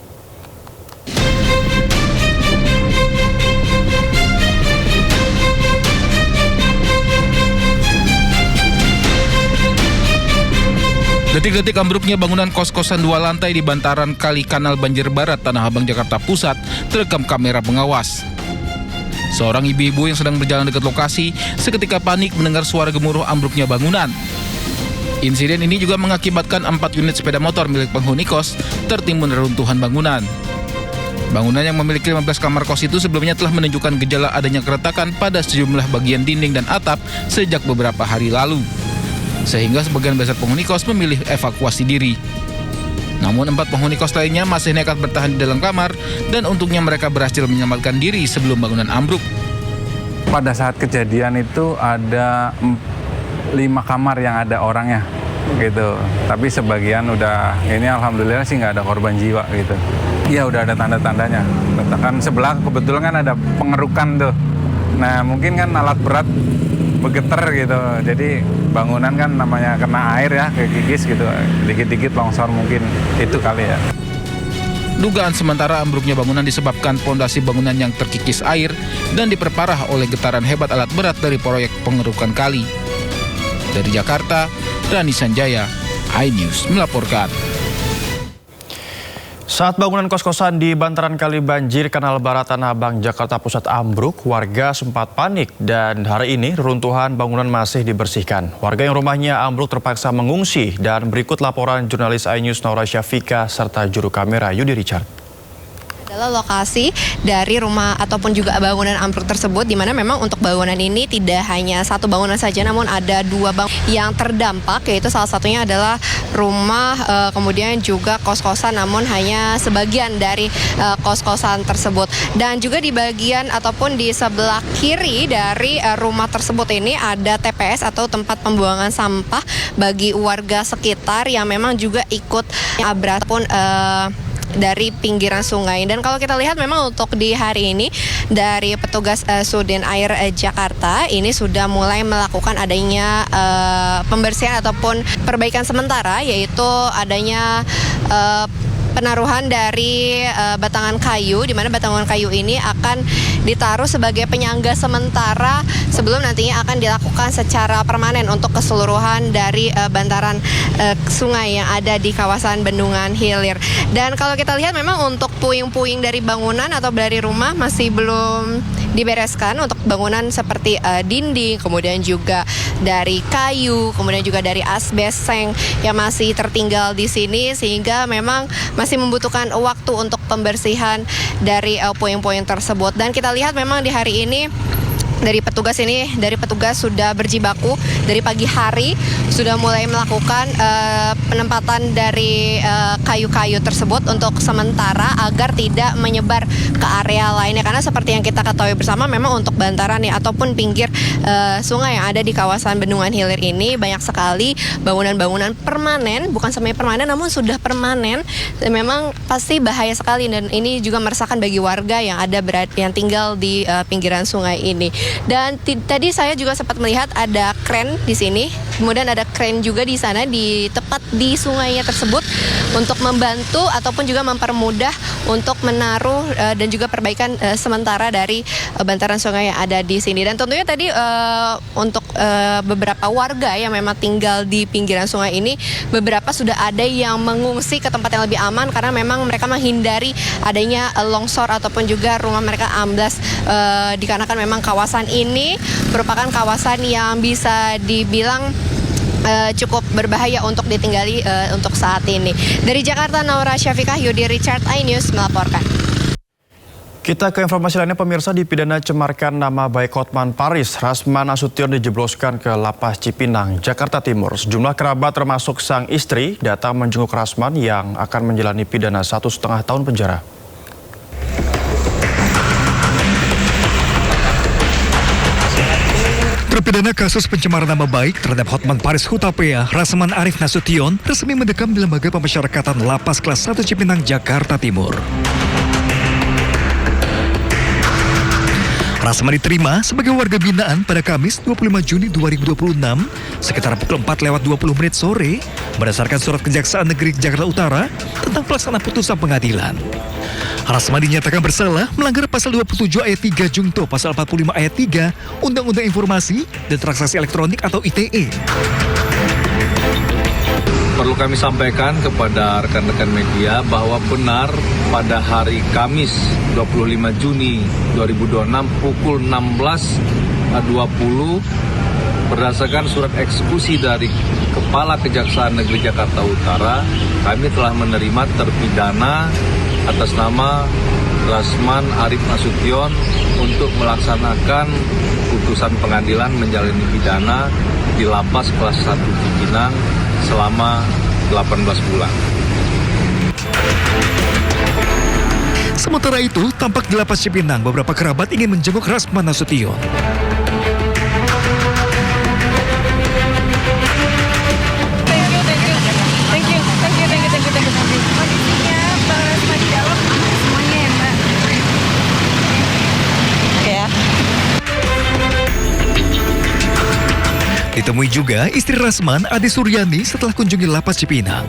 Detik-detik ambruknya bangunan kos-kosan 2 lantai di bantaran Kali Kanal Banjir Barat, Tanah Abang, Jakarta Pusat terekam kamera pengawas. Seorang ibu-ibu yang sedang berjalan dekat lokasi seketika panik mendengar suara gemuruh ambruknya bangunan. Insiden ini juga mengakibatkan 4 unit sepeda motor milik penghuni kos tertimbun reruntuhan bangunan. Bangunan yang memiliki 15 kamar kos itu sebelumnya telah menunjukkan gejala adanya keretakan pada sejumlah bagian dinding dan atap sejak beberapa hari lalu. Sehingga sebagian besar penghuni kos memilih evakuasi diri. Namun 4 penghuni kos lainnya masih nekat bertahan di dalam kamar dan untungnya mereka berhasil menyelamatkan diri sebelum bangunan ambruk. Pada saat kejadian itu ada 5 kamar yang ada orangnya gitu. Tapi sebagian udah, ini alhamdulillah sih nggak ada korban jiwa gitu. Iya udah ada tanda-tandanya. Kan sebelah kebetulan kan ada pengerukan tuh. Nah mungkin kan alat berat bergetar gitu, jadi bangunan kan namanya kena air ya, kekikis gitu, dikit-dikit longsor mungkin, itu kali ya. Dugaan sementara ambruknya bangunan disebabkan pondasi bangunan yang terkikis air dan diperparah oleh getaran hebat alat berat dari proyek pengerukan kali. Dari Jakarta, Rani Sanjaya, iNews melaporkan. Saat bangunan kos-kosan di bantaran kali banjir Kanal Barat Tanah Abang, Jakarta Pusat ambruk, warga sempat panik dan hari ini reruntuhan bangunan masih dibersihkan. Warga yang rumahnya ambruk terpaksa mengungsi dan berikut laporan jurnalis iNews Naura Syafika serta juru kamera Yudi Richard. Adalah lokasi dari rumah ataupun juga bangunan ambruk tersebut, di mana memang untuk bangunan ini tidak hanya satu bangunan saja, namun ada dua bangunan yang terdampak, yaitu salah satunya adalah rumah kemudian juga kos-kosan, namun hanya sebagian dari kos-kosan tersebut. Dan juga di bagian ataupun di sebelah kiri dari rumah tersebut ini ada TPS atau tempat pembuangan sampah bagi warga sekitar yang memang juga ikut abrak pun dari pinggiran sungai. Dan kalau kita lihat memang untuk di hari ini dari petugas Sudin Air Jakarta ini sudah mulai melakukan adanya pembersihan ataupun perbaikan sementara, yaitu adanya penaruhan dari batangan kayu, di mana batangan kayu ini akan ditaruh sebagai penyangga sementara sebelum nantinya akan dilakukan secara permanen untuk keseluruhan dari bantaran sungai yang ada di kawasan Bendungan Hilir. Dan kalau kita lihat memang untuk puing-puing dari bangunan atau dari rumah masih belum dibereskan untuk bangunan seperti dinding, kemudian juga dari kayu, kemudian juga dari asbes seng yang masih tertinggal di sini, sehingga memang masih membutuhkan waktu untuk pembersihan dari puing-puing tersebut. Dan kita lihat memang di hari ini dari petugas sudah berjibaku dari pagi hari, sudah mulai melakukan penempatan dari kayu-kayu tersebut untuk sementara agar tidak menyebar ke area lainnya, karena seperti yang kita ketahui bersama memang untuk bantaran ya ataupun pinggir sungai yang ada di kawasan Bendungan Hilir ini banyak sekali bangunan-bangunan permanen, bukan semi permanen namun sudah permanen, dan memang pasti bahaya sekali, dan ini juga meresahkan bagi warga yang yang tinggal di pinggiran sungai ini. Dan tadi saya juga sempat melihat ada kren di sini, kemudian ada kren juga di sana di tepat di sungainya tersebut untuk membantu ataupun juga mempermudah untuk menaruh dan juga perbaikan sementara dari bantaran sungai yang ada di sini. Dan tentunya tadi untuk beberapa warga yang memang tinggal di pinggiran sungai ini, beberapa sudah ada yang mengungsi ke tempat yang lebih aman karena memang mereka menghindari adanya longsor ataupun juga rumah mereka amblas, dikarenakan memang kawasan ini merupakan kawasan yang bisa dibilang cukup berbahaya untuk ditinggali untuk saat ini. Dari Jakarta, Naura Syafikah, Yudi Richard, iNews melaporkan. Kita ke informasi lainnya, pemirsa. Dipidana cemarkan nama baik Hotman Paris, Rasman Nasution dijebloskan ke Lapas Cipinang, Jakarta Timur. Sejumlah kerabat termasuk sang istri datang menjenguk Rasman yang akan menjalani pidana 1,5 tahun penjara. Terpidana kasus pencemaran nama baik terhadap Hotman Paris Hutapea, Rasman Arif Nasution, resmi mendekam di Lembaga Pemasyarakatan Lapas Kelas 1 Cipinang, Jakarta Timur. Rasman diterima sebagai warga binaan pada Kamis 25 Juni 2026 sekitar pukul 4:20 sore berdasarkan surat Kejaksaan Negeri Jakarta Utara tentang pelaksanaan putusan pengadilan. Rasman dinyatakan bersalah melanggar pasal 27 ayat 3 Jungto pasal 45 ayat 3 Undang-Undang Informasi dan Transaksi Elektronik atau ITE. Perlu kami sampaikan kepada rekan-rekan media bahwa benar pada hari Kamis 25 Juni 2026 pukul 16.20 berdasarkan surat eksekusi dari Kepala Kejaksaan Negeri Jakarta Utara, kami telah menerima terpidana atas nama Rasman Arif Nasution untuk melaksanakan putusan pengadilan menjalani pidana di Lapas Kelas 1 Cipinang selama 18 bulan. Sementara itu, tampak di Lapas Cipinang beberapa kerabat ingin menjenguk Rasman Nasution. Ditemui juga istri Rasman, Ade Suryani, setelah kunjungi Lapas Cipinang.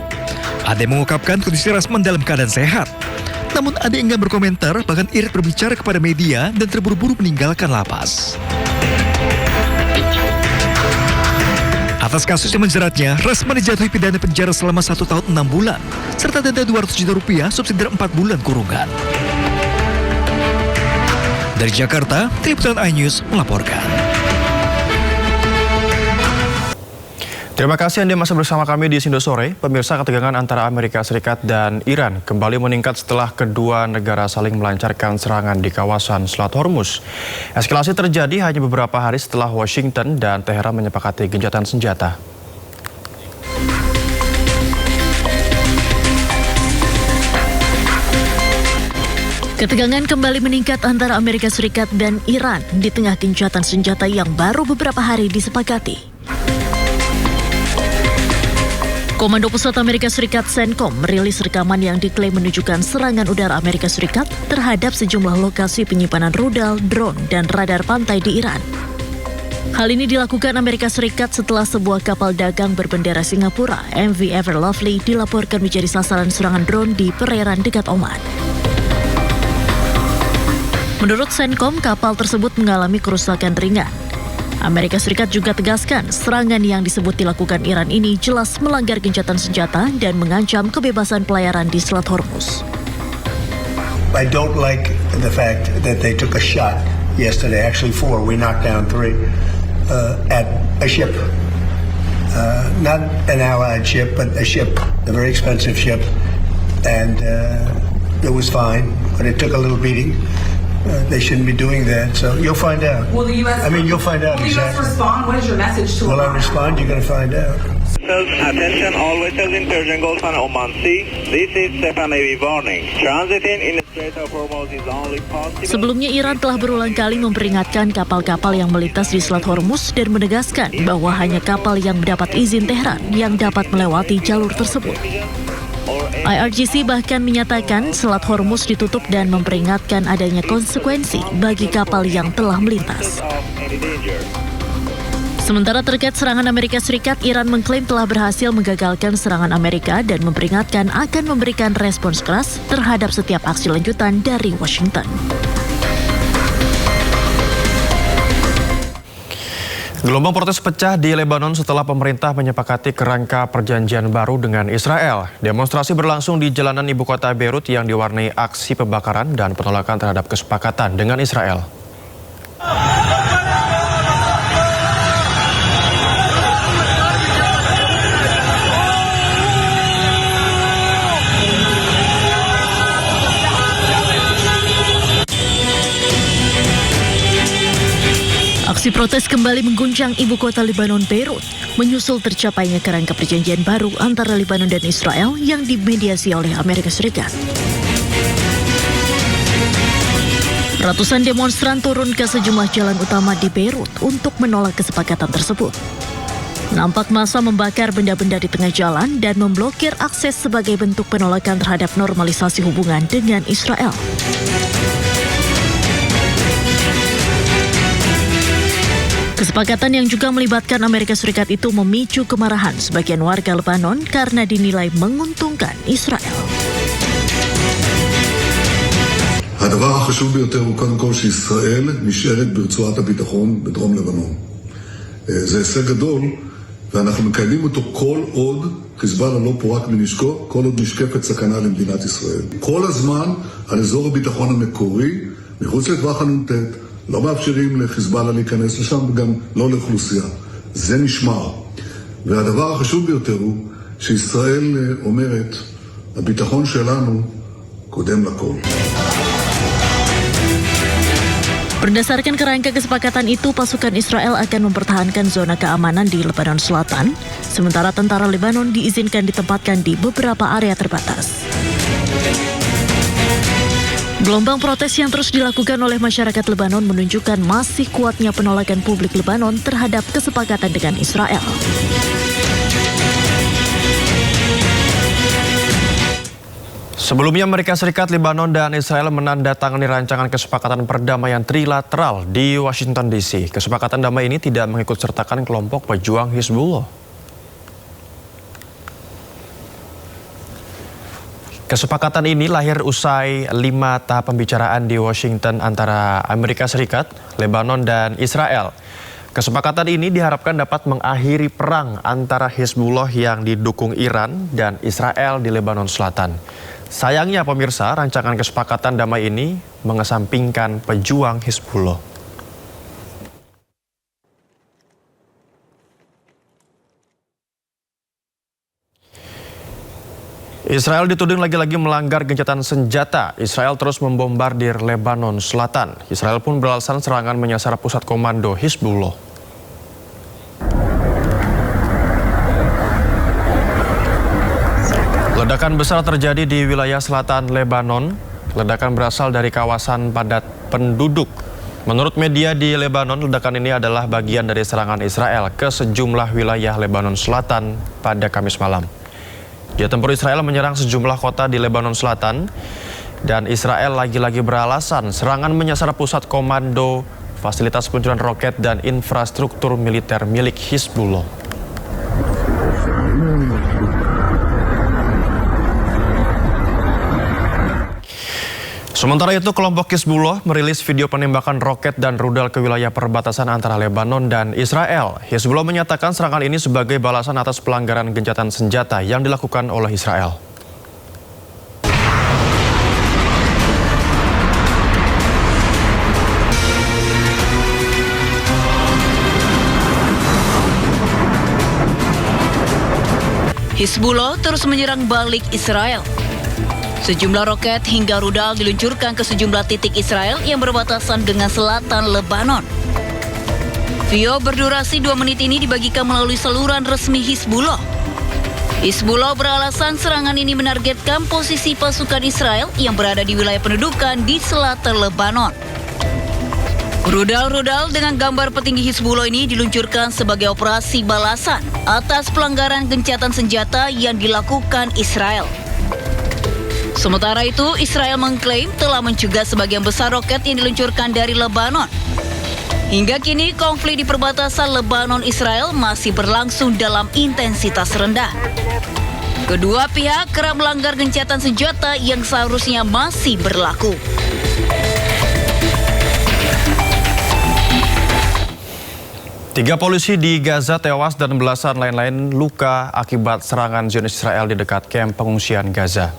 Ade mengungkapkan kondisi Rasman dalam keadaan sehat. Namun Ade enggan berkomentar, bahkan irit berbicara kepada media dan terburu-buru meninggalkan lapas. Atas kasus yang menjeratnya, Rasman dijatuhi pidana penjara selama 1 tahun 6 bulan, serta denda 200 juta rupiah subsidi 4 bulan kurungan. Dari Jakarta, Tim Liputan iNews melaporkan. Terima kasih Anda masih bersama kami di Sindo Sore. Pemirsa, ketegangan antara Amerika Serikat dan Iran kembali meningkat setelah kedua negara saling melancarkan serangan di kawasan Selat Hormuz. Eskalasi terjadi hanya beberapa hari setelah Washington dan Teheran menyepakati gencatan senjata. Ketegangan kembali meningkat antara Amerika Serikat dan Iran di tengah gencatan senjata yang baru beberapa hari disepakati. Komando Pusat Amerika Serikat CENTCOM merilis rekaman yang diklaim menunjukkan serangan udara Amerika Serikat terhadap sejumlah lokasi penyimpanan rudal, drone, dan radar pantai di Iran. Hal ini dilakukan Amerika Serikat setelah sebuah kapal dagang berbendera Singapura, MV Ever Lovely, dilaporkan menjadi sasaran serangan drone di perairan dekat Oman. Menurut CENTCOM, kapal tersebut mengalami kerusakan ringan. Amerika Serikat juga tegaskan serangan yang disebut dilakukan Iran ini jelas melanggar gencatan senjata dan mengancam kebebasan pelayaran di Selat Hormuz. I don't like the fact that they took a shot yesterday, actually 4, we knocked down 3, at a ship. Not an Allied ship, but a ship, a very expensive ship. And it was fine, but it took a little beating. They shouldn't be doing that, so you'll find out. Will the U.S. You'll find out. Will the U.S. respond? What is your message to? Will I respond? You're going to find out. Attention all vessels in Persian Gulf and Oman Sea. This is Stefan Navy warning. Transiting in the Strait of Hormuz is only possible. Sebelumnya Iran telah berulang kali memperingatkan kapal-kapal yang melintas di Selat Hormuz dan menegaskan bahwa hanya kapal yang mendapat izin Tehran yang dapat melewati jalur tersebut. IRGC bahkan menyatakan Selat Hormuz ditutup dan memperingatkan adanya konsekuensi bagi kapal yang telah melintas. Sementara terkait serangan Amerika Serikat, Iran mengklaim telah berhasil menggagalkan serangan Amerika dan memperingatkan akan memberikan respons keras terhadap setiap aksi lanjutan dari Washington. Gelombang protes pecah di Lebanon setelah pemerintah menyepakati kerangka perjanjian baru dengan Israel. Demonstrasi berlangsung di jalanan ibu kota Beirut yang diwarnai aksi pembakaran dan penolakan terhadap kesepakatan dengan Israel. Aksi protes kembali mengguncang ibu kota Lebanon, Beirut, menyusul tercapainya kerangka perjanjian baru antara Lebanon dan Israel yang dimediasi oleh Amerika Serikat. Ratusan demonstran turun ke sejumlah jalan utama di Beirut untuk menolak kesepakatan tersebut. Nampak massa membakar benda-benda di tengah jalan dan memblokir akses sebagai bentuk penolakan terhadap normalisasi hubungan dengan Israel. Kesepakatan yang juga melibatkan Amerika Serikat itu memicu kemarahan sebagian warga Lebanon karena dinilai menguntungkan Israel. הדבר החשוב ביותר הוא קודם כל שישראל נשארת ברצועת הביטחון בדרום לבנון. זה הישג גדול, ואנחנו מקיימים אותו כל עוד חיזבאללה לא פורק מנשקו, כל עוד נשקפת סכנה למדינת ישראל. כל הזמן על אזור הביטחון המקורי, מחוץ לטווח הנ"ט, לא מאפשרים לחיזבאללה להיכנס לשם וגם לא לאוכלוסייה. זה נשמר. והדבר החשוב ביותר הוא שישראל אומרת, הביטחון שלנו קודם לכל. Berdasarkan kerangka kesepakatan itu, pasukan Israel akan mempertahankan zona keamanan di Lebanon Selatan, sementara tentara Lebanon diizinkan ditempatkan di beberapa area terbatas. Gelombang protes yang terus dilakukan oleh masyarakat Lebanon menunjukkan masih kuatnya penolakan publik Lebanon terhadap kesepakatan dengan Israel. Sebelumnya Amerika Serikat, Lebanon, dan Israel menandatangani rancangan kesepakatan perdamaian trilateral di Washington DC. Kesepakatan damai ini tidak mengikut sertakan kelompok pejuang Hizbullah. Kesepakatan ini lahir usai 5 tahap pembicaraan di Washington antara Amerika Serikat, Lebanon, dan Israel. Kesepakatan ini diharapkan dapat mengakhiri perang antara Hizbullah yang didukung Iran dan Israel di Lebanon Selatan. Sayangnya pemirsa, rancangan kesepakatan damai ini mengesampingkan pejuang Hizbullah. Israel dituding lagi-lagi melanggar gencatan senjata. Israel terus membombardir Lebanon Selatan. Israel pun beralasan serangan menyasar pusat komando Hizbullah. Ledakan besar terjadi di wilayah selatan Lebanon. Ledakan berasal dari kawasan padat penduduk. Menurut media di Lebanon, ledakan ini adalah bagian dari serangan Israel ke sejumlah wilayah Lebanon Selatan pada Kamis malam. Jet tempur Israel menyerang sejumlah kota di Lebanon Selatan dan Israel lagi-lagi beralasan serangan menyasar pusat komando, fasilitas peluncuran roket dan infrastruktur militer milik Hizbullah. Sementara itu, kelompok Hizbullah merilis video penembakan roket dan rudal ke wilayah perbatasan antara Lebanon dan Israel. Hizbullah menyatakan serangan ini sebagai balasan atas pelanggaran gencatan senjata yang dilakukan oleh Israel. Hizbullah terus menyerang balik Israel. Sejumlah roket hingga rudal diluncurkan ke sejumlah titik Israel yang berbatasan dengan selatan Lebanon. Video berdurasi 2 menit ini dibagikan melalui saluran resmi Hizbullah. Hizbullah beralasan serangan ini menargetkan posisi pasukan Israel yang berada di wilayah pendudukan di selatan Lebanon. Rudal-rudal dengan gambar petinggi Hizbullah ini diluncurkan sebagai operasi balasan atas pelanggaran gencatan senjata yang dilakukan Israel. Sementara itu, Israel mengklaim telah mencegah sebagian besar roket yang diluncurkan dari Lebanon. Hingga kini, konflik di perbatasan Lebanon-Israel masih berlangsung dalam intensitas rendah. Kedua pihak kerap melanggar gencatan senjata yang seharusnya masih berlaku. Tiga polisi di Gaza tewas dan belasan lain-lain luka akibat serangan Zionis Israel di dekat kamp pengungsian Gaza.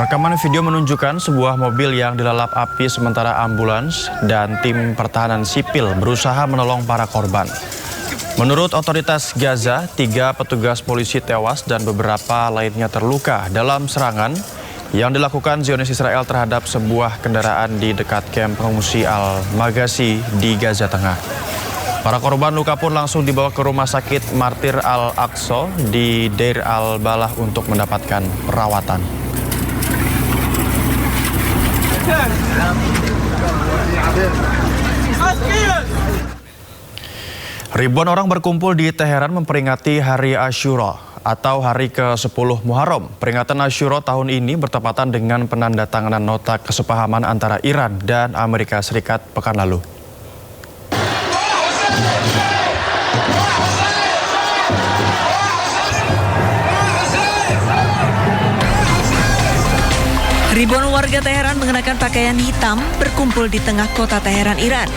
Rekaman video menunjukkan sebuah mobil yang dilalap api sementara ambulans dan tim pertahanan sipil berusaha menolong para korban. Menurut otoritas Gaza, 3 petugas polisi tewas dan beberapa lainnya terluka dalam serangan yang dilakukan Zionis Israel terhadap sebuah kendaraan di dekat kamp pengungsi Al-Magasi di Gaza Tengah. Para korban luka pun langsung dibawa ke rumah sakit Martir Al-Aqsa di Deir al-Balah untuk mendapatkan perawatan. Ribuan orang berkumpul di Teheran memperingati Hari Asyura atau hari ke-10 Muharram. Peringatan Asyura tahun ini bertepatan dengan penandatanganan nota kesepahaman antara Iran dan Amerika Serikat pekan lalu. Ribuan warga Teheran mengenakan pakaian hitam berkumpul di tengah kota Teheran, Iran.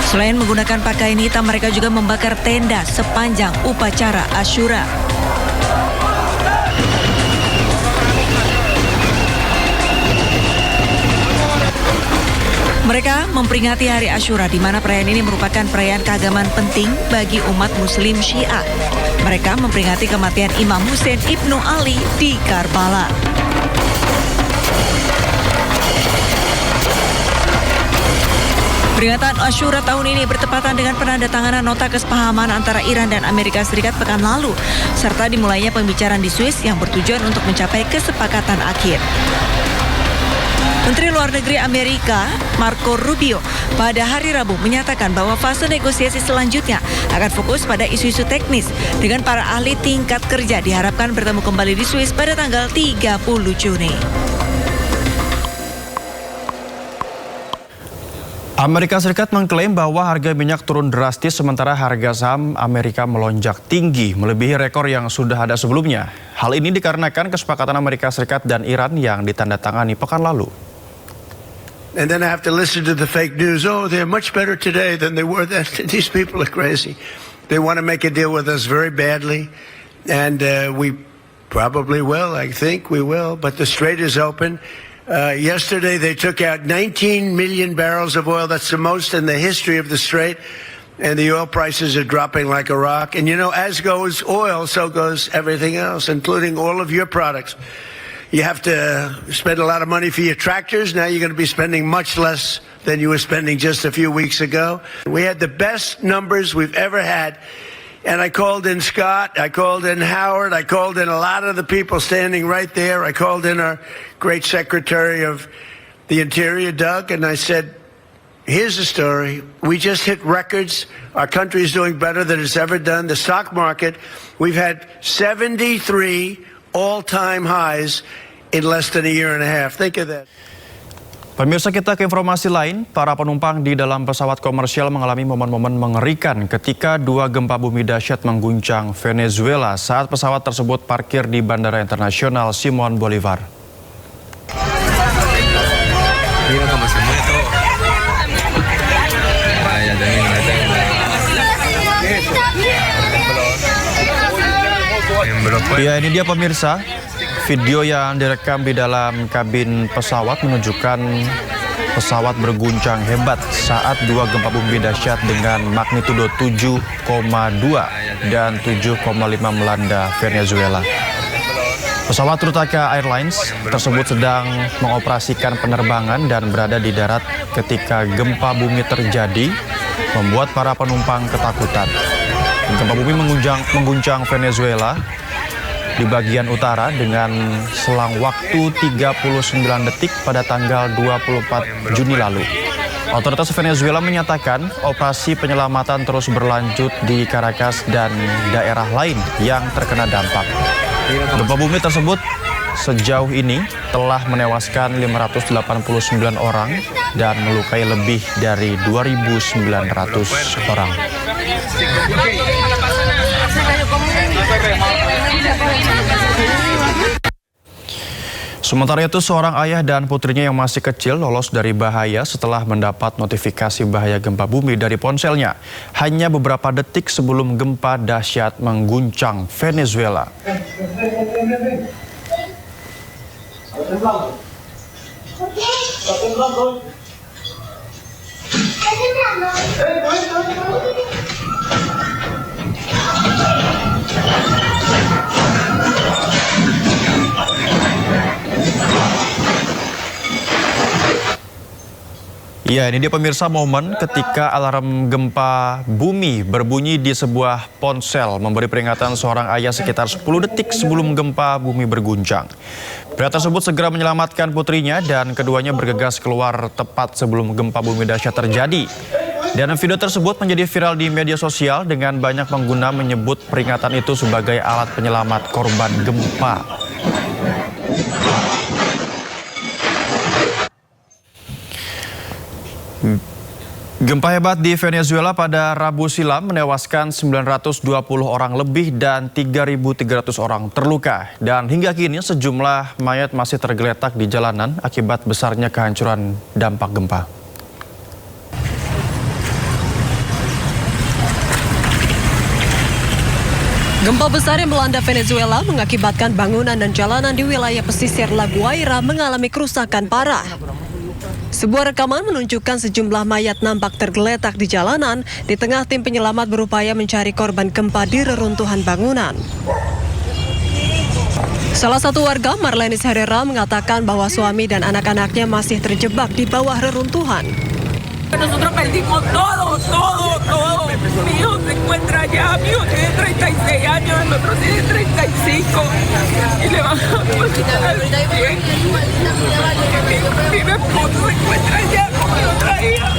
Selain menggunakan pakaian hitam, mereka juga membakar tenda sepanjang upacara Asyura. Mereka memperingati Hari Asyura, di mana perayaan ini merupakan perayaan keagamaan penting bagi umat Muslim Syiah. Mereka memperingati kematian Imam Hussein Ibnu Ali di Karbala. Peringatan Asyura tahun ini bertepatan dengan penandatanganan nota kesepahaman antara Iran dan Amerika Serikat pekan lalu, serta dimulainya pembicaraan di Swiss yang bertujuan untuk mencapai kesepakatan akhir. Menteri Luar Negeri Amerika, Marco Rubio, pada hari Rabu menyatakan bahwa fase negosiasi selanjutnya akan fokus pada isu-isu teknis dengan para ahli tingkat kerja diharapkan bertemu kembali di Swiss pada tanggal 30 Juni. Amerika Serikat mengklaim bahwa harga minyak turun drastis sementara harga saham Amerika melonjak tinggi melebihi rekor yang sudah ada sebelumnya. Hal ini dikarenakan kesepakatan Amerika Serikat dan Iran yang ditandatangani pekan lalu. And then I have to listen to the fake news. Oh, they're much better today than they were then. These people are crazy. They want to make a deal with us very badly. And we probably will. I think we will. But the strait is open. Yesterday they took out 19 million barrels of oil. That's the most in the history of the strait. And the oil prices are dropping like a rock. And you know, as goes oil, so goes everything else, including all of your products. You have to spend a lot of money for your tractors. Now you're going to be spending much less than you were spending just a few weeks ago. We had the best numbers we've ever had. And I called in Scott, I called in Howard, I called in a lot of the people standing right there. I called in our great Secretary of the Interior, Doug, and I said, here's the story. We just hit records. Our country is doing better than it's ever done. The stock market, we've had 73 all-time highs in less than a year and a half. Think of that. Pemirsa, kita ke informasi lain. Para penumpang di dalam pesawat komersial mengalami momen-momen mengerikan ketika dua gempa bumi dahsyat mengguncang Venezuela saat pesawat tersebut parkir di Bandara Internasional Simon Bolivar. Ya, ini dia pemirsa. Video yang direkam di dalam kabin pesawat menunjukkan pesawat berguncang hebat saat dua gempa bumi dahsyat dengan magnitudo 7,2 dan 7,5 melanda Venezuela. Pesawat Trutaka Airlines tersebut sedang mengoperasikan penerbangan dan berada di darat ketika gempa bumi terjadi, membuat para penumpang ketakutan. Gempa bumi mengguncang Venezuela di bagian utara dengan selang waktu 39 detik pada tanggal 24 Juni lalu. Otoritas Venezuela menyatakan operasi penyelamatan terus berlanjut di Caracas dan daerah lain yang terkena dampak. Gempa bumi tersebut sejauh ini telah menewaskan 589 orang dan melukai lebih dari 2.900 orang. Sementara itu, seorang ayah dan putrinya yang masih kecil lolos dari bahaya setelah mendapat notifikasi bahaya gempa bumi dari ponselnya hanya beberapa detik sebelum gempa dahsyat mengguncang Venezuela. Ya, ini dia pemirsa momen ketika alarm gempa bumi berbunyi di sebuah ponsel memberi peringatan seorang ayah sekitar 10 detik sebelum gempa bumi berguncang. Pria tersebut segera menyelamatkan putrinya dan keduanya bergegas keluar tepat sebelum gempa bumi dahsyat terjadi. Dan video tersebut menjadi viral di media sosial dengan banyak pengguna menyebut peringatan itu sebagai alat penyelamat korban gempa. Gempa hebat di Venezuela pada Rabu silam menewaskan 920 orang lebih dan 3.300 orang terluka. Dan hingga kini sejumlah mayat masih tergeletak di jalanan akibat besarnya kehancuran dampak gempa. Gempa besar yang melanda Venezuela mengakibatkan bangunan dan jalanan di wilayah pesisir La Guaira mengalami kerusakan parah. Sebuah rekaman menunjukkan sejumlah mayat nampak tergeletak di jalanan di tengah tim penyelamat berupaya mencari korban gempa di reruntuhan bangunan. Salah satu warga, Marlenis Herrera, mengatakan bahwa suami dan anak-anaknya masih terjebak di bawah reruntuhan. Nosotros perdimos todo. Mi hijo se encuentra allá, mi hijo tiene 36 años, el otro tiene 35. Y le bajamos al 100. Mi esposo se encuentra allá, como lo traía.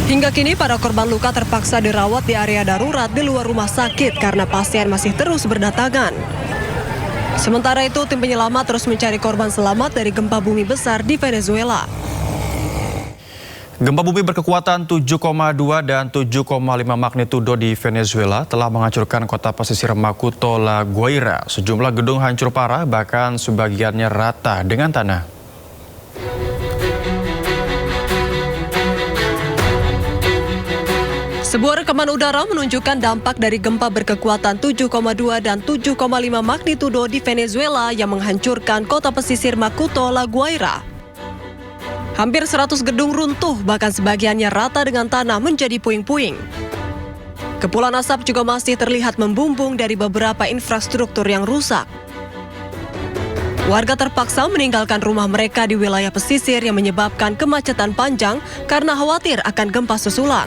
Hingga kini para korban luka terpaksa dirawat di area darurat di luar rumah sakit karena pasien masih terus berdatangan. Sementara itu, tim penyelamat terus mencari korban selamat dari gempa bumi besar di Venezuela. Gempa bumi berkekuatan 7,2 dan 7,5 magnitudo di Venezuela telah menghancurkan kota pesisir Macuto, La Guaira. Sejumlah gedung hancur parah, bahkan sebagiannya rata dengan tanah. Sebuah rekaman udara menunjukkan dampak dari gempa berkekuatan 7,2 dan 7,5 magnitudo di Venezuela yang menghancurkan kota pesisir Macuto, La Guaira. Hampir 100 gedung runtuh, bahkan sebagiannya rata dengan tanah menjadi puing-puing. Kepulan asap juga masih terlihat membumbung dari beberapa infrastruktur yang rusak. Warga terpaksa meninggalkan rumah mereka di wilayah pesisir yang menyebabkan kemacetan panjang karena khawatir akan gempa susulan.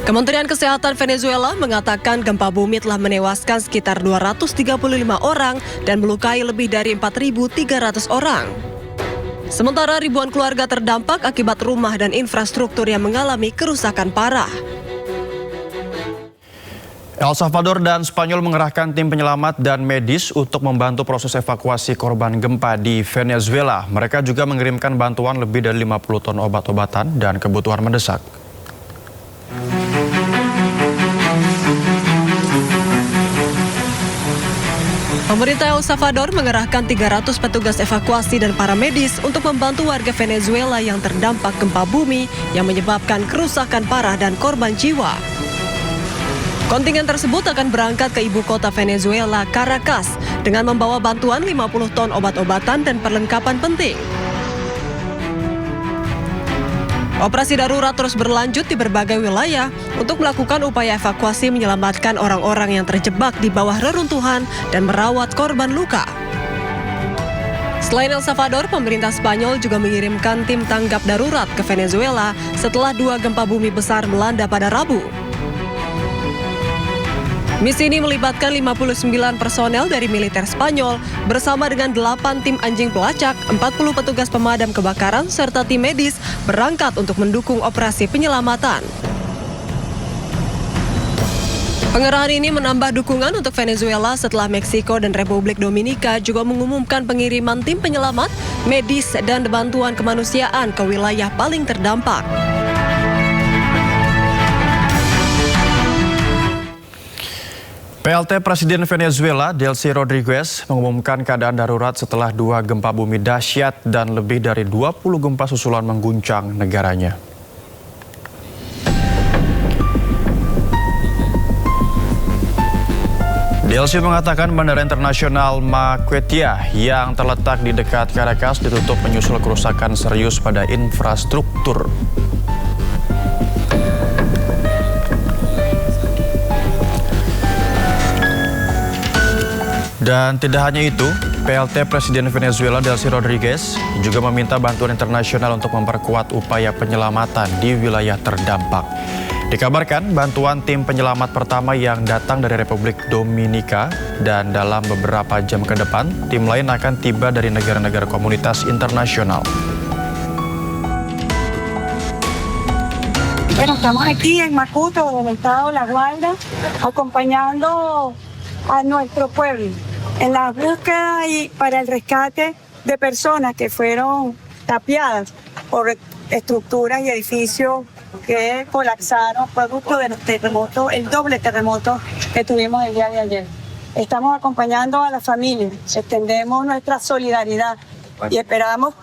Kementerian Kesehatan Venezuela mengatakan gempa bumi telah menewaskan sekitar 235 orang dan melukai lebih dari 4.300 orang. Sementara ribuan keluarga terdampak akibat rumah dan infrastruktur yang mengalami kerusakan parah. El Salvador dan Spanyol mengerahkan tim penyelamat dan medis untuk membantu proses evakuasi korban gempa di Venezuela. Mereka juga mengirimkan bantuan lebih dari 50 ton obat-obatan dan kebutuhan mendesak. Pemerintah El Salvador mengerahkan 300 petugas evakuasi dan para medis untuk membantu warga Venezuela yang terdampak gempa bumi yang menyebabkan kerusakan parah dan korban jiwa. Kontingen tersebut akan berangkat ke ibu kota Venezuela, Caracas, dengan membawa bantuan 50 ton obat-obatan dan perlengkapan penting. Operasi darurat terus berlanjut di berbagai wilayah untuk melakukan upaya evakuasi menyelamatkan orang-orang yang terjebak di bawah reruntuhan dan merawat korban luka. Selain El Salvador, pemerintah Spanyol juga mengirimkan tim tanggap darurat ke Venezuela setelah 2 gempa bumi besar melanda pada Rabu. Misi ini melibatkan 59 personel dari militer Spanyol bersama dengan 8 tim anjing pelacak, 40 petugas pemadam kebakaran, serta tim medis berangkat untuk mendukung operasi penyelamatan. Pengerahan ini menambah dukungan untuk Venezuela setelah Meksiko dan Republik Dominika juga mengumumkan pengiriman tim penyelamat, medis, dan bantuan kemanusiaan ke wilayah paling terdampak. PLT Presiden Venezuela, Delcy Rodriguez, mengumumkan keadaan darurat setelah 2 gempa bumi dahsyat dan lebih dari 20 gempa susulan mengguncang negaranya. Delcy mengatakan Bandara Internasional Maiquetía yang terletak di dekat Caracas ditutup menyusul kerusakan serius pada infrastruktur. Dan tidak hanya itu, PLT Presiden Venezuela Delcy Rodriguez juga meminta bantuan internasional untuk memperkuat upaya penyelamatan di wilayah terdampak. Dikabarkan bantuan tim penyelamat pertama yang datang dari Republik Dominika dan dalam beberapa jam ke depan, tim lain akan tiba dari negara-negara komunitas internasional. Bueno, estamos aquí en Macuto, en el estado La Guaira, acompañando a nuestro pueblo en la búsqueda y para el rescate de personas que fueron tapiadas por estructuras y edificios que colapsaron producto de los terremotos, el doble terremoto que tuvimos el día de ayer. Estamos acompañando a la familia, extendemos nuestra solidaridad y esperamos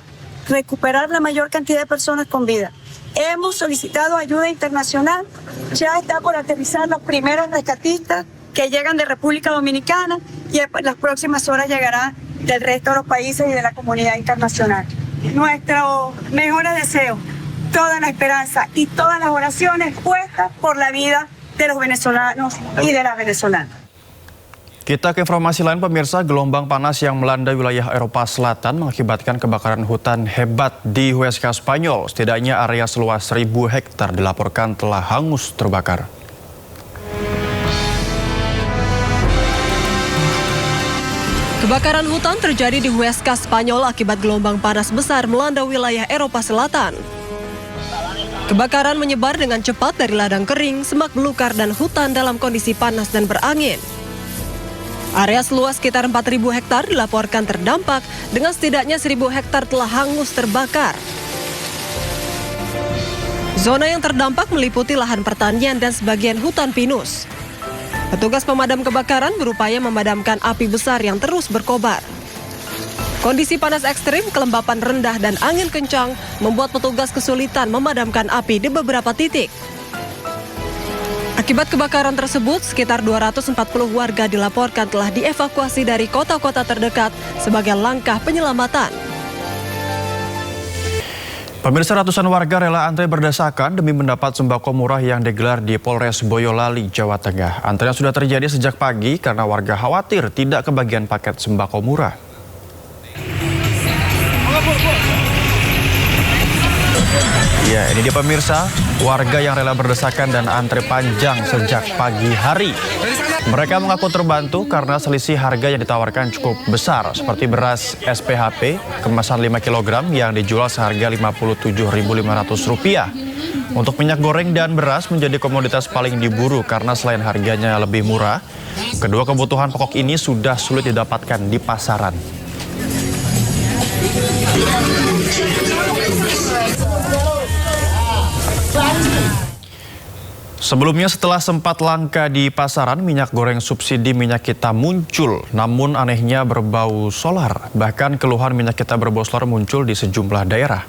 recuperar la mayor cantidad de personas con vida. Hemos solicitado ayuda internacional, ya está por aterrizar los primeros rescatistas que llegan de República Dominicana y en las próximas horas llegarán del resto de los países y de la comunidad internacional. Nuestro mejor deseo, toda la esperanza y todas las oraciones puestas por la vida de los venezolanos y de las venezolanas. Kita ke informasi lain, pemirsa. Gelombang panas yang melanda wilayah Eropa Selatan mengakibatkan kebakaran hutan hebat di Huesca, Spanyol. Setidaknya area seluas 1.000 hektar dilaporkan telah hangus terbakar. Kebakaran hutan terjadi di Huesca, Spanyol akibat gelombang panas besar melanda wilayah Eropa Selatan. Kebakaran menyebar dengan cepat dari ladang kering, semak belukar, dan hutan dalam kondisi panas dan berangin. Area seluas sekitar 4.000 hektar dilaporkan terdampak dengan setidaknya 1.000 hektar telah hangus terbakar. Zona yang terdampak meliputi lahan pertanian dan sebagian hutan pinus. Petugas pemadam kebakaran berupaya memadamkan api besar yang terus berkobar. Kondisi panas ekstrim, kelembapan rendah, dan angin kencang membuat petugas kesulitan memadamkan api di beberapa titik. Akibat kebakaran tersebut, sekitar 240 warga dilaporkan telah dievakuasi dari kota-kota terdekat sebagai langkah penyelamatan. Pemirsa, ratusan warga rela antre berdesakan demi mendapat sembako murah yang digelar di Polres Boyolali, Jawa Tengah. Antrean sudah terjadi sejak pagi karena warga khawatir tidak kebagian paket sembako murah. Ya, ini dia pemirsa, warga yang rela berdesakan dan antre panjang sejak pagi hari. Mereka mengaku terbantu karena selisih harga yang ditawarkan cukup besar, seperti beras SPHP kemasan 5 kg yang dijual seharga Rp57.500. Untuk minyak goreng dan beras menjadi komoditas paling diburu karena selain harganya lebih murah, kedua kebutuhan pokok ini sudah sulit didapatkan di pasaran. Sebelumnya setelah sempat langka di pasaran, minyak goreng subsidi minyak kita muncul. Namun anehnya berbau solar. Bahkan keluhan minyak kita berbau solar muncul di sejumlah daerah.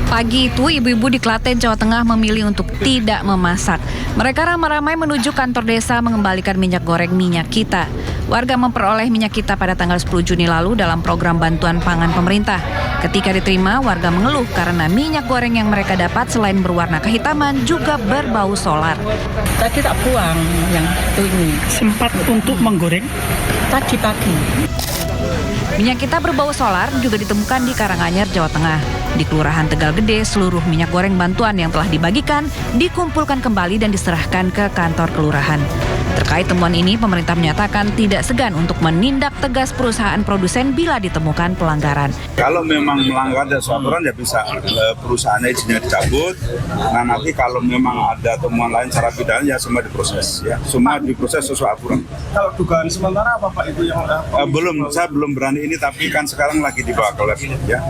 Pagi itu, ibu-ibu di Klaten, Jawa Tengah memilih untuk tidak memasak. Mereka ramai-ramai menuju kantor desa mengembalikan minyak goreng minyak kita. Warga memperoleh minyak kita pada tanggal 10 Juni lalu dalam program bantuan pangan pemerintah. Ketika diterima, warga mengeluh karena minyak goreng yang mereka dapat selain berwarna kehitaman juga berbau solar. Tadi tak buang yang itu ini. Sempat untuk menggoreng tadi pagi. Minyak kita berbau solar juga ditemukan di Karanganyar, Jawa Tengah. Di Kelurahan Tegal Gede, seluruh minyak goreng bantuan yang telah dibagikan dikumpulkan kembali dan diserahkan ke kantor kelurahan. Terkait temuan ini, pemerintah menyatakan tidak segan untuk menindak tegas perusahaan produsen bila ditemukan pelanggaran. Kalau memang melanggar dari aturan ya bisa perusahaannya izinnya dicabut. Nah nanti kalau memang ada temuan lain secara pidana ya semua diproses, ya semua diproses sesuai aturan. Kalau dugaan sementara apa Pak itu yang saya belum berani ini, tapi kan sekarang lagi dibawa ke lab ya.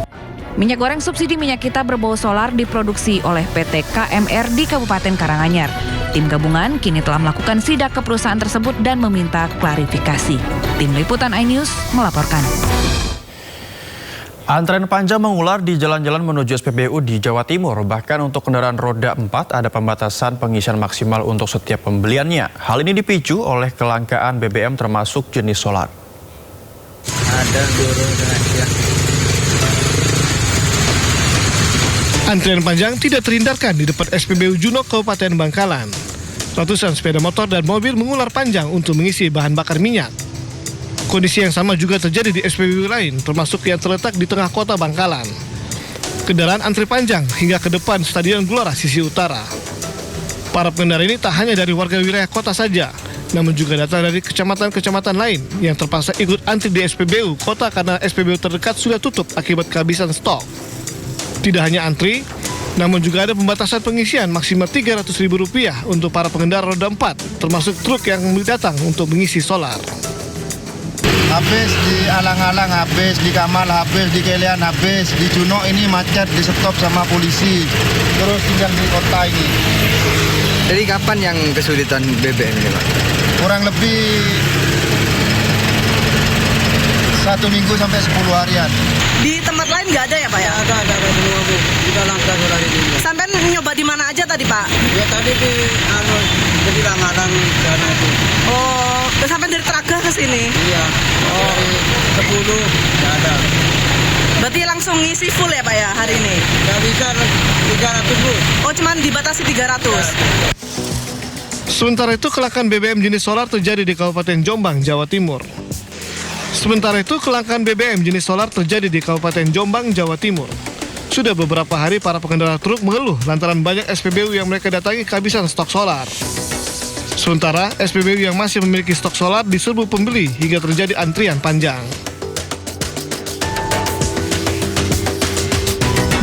Minyak goreng subsidi minyak kita berbau solar diproduksi oleh PT KMR di Kabupaten Karanganyar. Tim gabungan kini telah melakukan sidak ke perusahaan tersebut dan meminta klarifikasi. Tim Liputan iNews melaporkan. Antrean panjang mengular di jalan-jalan menuju SPBU di Jawa Timur. Bahkan untuk kendaraan roda 4 ada pembatasan pengisian maksimal untuk setiap pembeliannya. Hal ini dipicu oleh kelangkaan BBM termasuk jenis solar. Ada dorong dengan Antrian panjang tidak terhindarkan di depan SPBU Junok, Kabupaten Bangkalan. Ratusan sepeda motor dan mobil mengular panjang untuk mengisi bahan bakar minyak. Kondisi yang sama juga terjadi di SPBU lain, termasuk yang terletak di tengah kota Bangkalan. Kendaraan antri panjang hingga ke depan Stadion Gelora sisi utara. Para pengendara ini tak hanya dari warga wilayah kota saja, namun juga datang dari kecamatan-kecamatan lain yang terpaksa ikut antri di SPBU kota karena SPBU terdekat sudah tutup akibat kehabisan stok. Tidak hanya antri, namun juga ada pembatasan pengisian maksimal Rp300.000 untuk para pengendara roda 4, termasuk truk yang datang untuk mengisi solar. Habis di Alang-Alang, habis di Kamal, habis di Kelian, habis di Junok ini macet, di stop sama polisi. Terus tinggal di kota ini. Jadi kapan yang kesulitan BBM ini Pak? Kurang lebih 1 minggu sampai 10 harian. Di tempat lain nggak ada ya Pak ya? Ada semua Bu, di dalam solar ini. Sampai nyoba di mana aja tadi Pak? Ya tadi di Ramadan sana itu. Oh, sampai dari Teraga ke sini? Iya, dari 10 nggak ada. Berarti langsung ngisi full ya Pak ya hari ini? Nggak bisa 300 Bu. Oh, cuman dibatasi 300? Sementara itu, kelangkaan BBM jenis solar terjadi di Kabupaten Jombang, Jawa Timur. Sudah beberapa hari para pengendara truk mengeluh lantaran banyak SPBU yang mereka datangi kehabisan stok solar. Sementara SPBU yang masih memiliki stok solar diserbu pembeli hingga terjadi antrian panjang.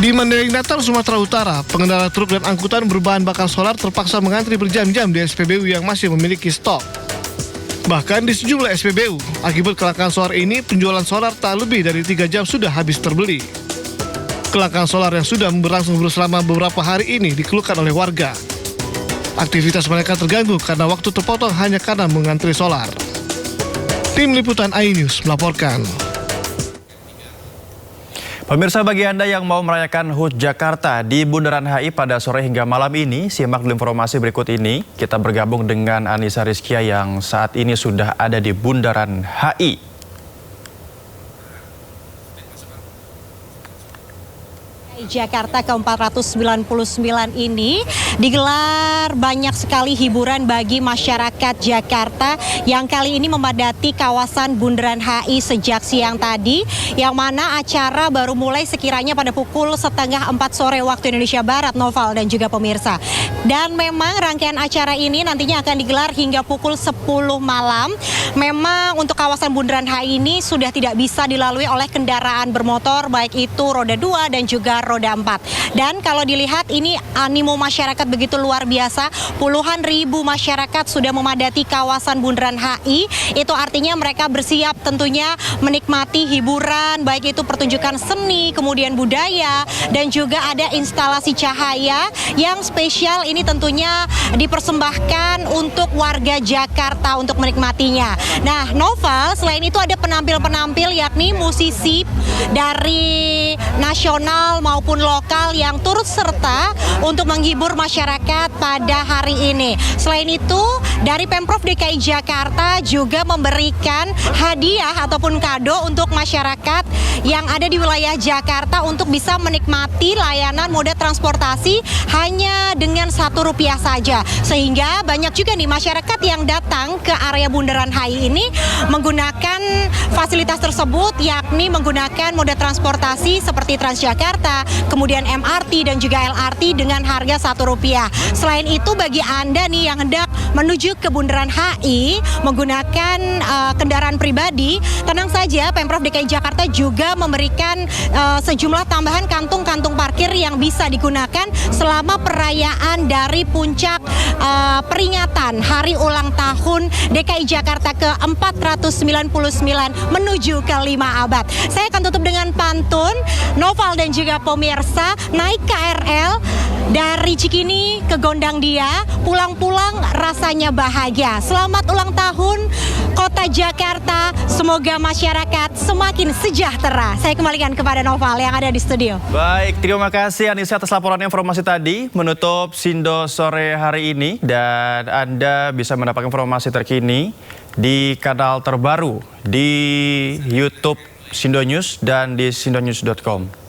Di Mandailing Natal, Sumatera Utara, pengendara truk dan angkutan berbahan bakar solar terpaksa mengantri berjam-jam di SPBU yang masih memiliki stok. Bahkan di sejumlah SPBU, akibat kelangkaan solar ini, penjualan solar tak lebih dari 3 jam sudah habis terbeli. Kelangkaan solar yang sudah berlangsung selama beberapa hari ini dikeluhkan oleh warga. Aktivitas mereka terganggu karena waktu terpotong hanya karena mengantri solar. Tim Liputan iNews melaporkan. Pemirsa, bagi Anda yang mau merayakan HUT Jakarta di Bundaran HI pada sore hingga malam ini, simak dulu informasi berikut ini. Kita bergabung dengan Anissa Rizkia yang saat ini sudah ada di Bundaran HI. Jakarta ke-499 ini digelar banyak sekali hiburan bagi masyarakat Jakarta yang kali ini memadati kawasan Bundaran HI sejak siang tadi, yang mana acara baru mulai sekiranya pada pukul 3:30 sore waktu Indonesia Barat, Noval dan juga pemirsa. Dan memang rangkaian acara ini nantinya akan digelar hingga pukul 10 malam. Memang untuk kawasan Bundaran HI ini sudah tidak bisa dilalui oleh kendaraan bermotor, baik itu roda 2 dan juga roda 4. Dan kalau dilihat ini animo masyarakat begitu luar biasa, puluhan ribu masyarakat sudah memadati kawasan Bundaran HI. Itu artinya mereka bersiap tentunya menikmati hiburan, baik itu pertunjukan seni, kemudian budaya, dan juga ada instalasi cahaya yang spesial ini tentunya dipersembahkan untuk warga Jakarta untuk menikmatinya. Nah, Noval, selain itu ada penampil-penampil yakni musisi dari nasional maupun lokal yang turut serta untuk menghibur masyarakat pada hari ini. Selain itu, dari Pemprov DKI Jakarta juga memberikan hadiah ataupun kado untuk masyarakat yang ada di wilayah Jakarta untuk bisa menikmati layanan moda transportasi hanya dengan Rp1 saja. Sehingga banyak juga nih masyarakat yang datang ke area Bundaran HI ini menggunakan fasilitas tersebut, yakni menggunakan moda transportasi seperti Transjakarta, kemudian MRT dan juga LRT dengan harga Rp1. Selain itu, bagi Anda nih yang hendak menuju ke Bundaran HI menggunakan kendaraan pribadi, tenang saja, Pemprov DKI Jakarta juga memberikan sejumlah tambahan kantung-kantung parkir yang bisa digunakan selama perayaan dari puncak peringatan Hari Ulang Tahun DKI Jakarta ke-499 menuju ke 5 abad. Saya akan tutup dengan pantun, Noval dan juga pemirsa, naik KRL dari Cikini ke Gondang Dia, pulang-pulang rasanya bahagia. Selamat ulang tahun Kota Jakarta, semoga masyarakat semakin sejahtera. Saya kembalikan kepada Noval yang ada di studio. Baik, terima kasih Anissa atas laporan informasi tadi. Menutup Sindo sore hari ini, dan Anda bisa mendapatkan informasi terkini di kanal terbaru di YouTube Sindo News dan di sindonews.com.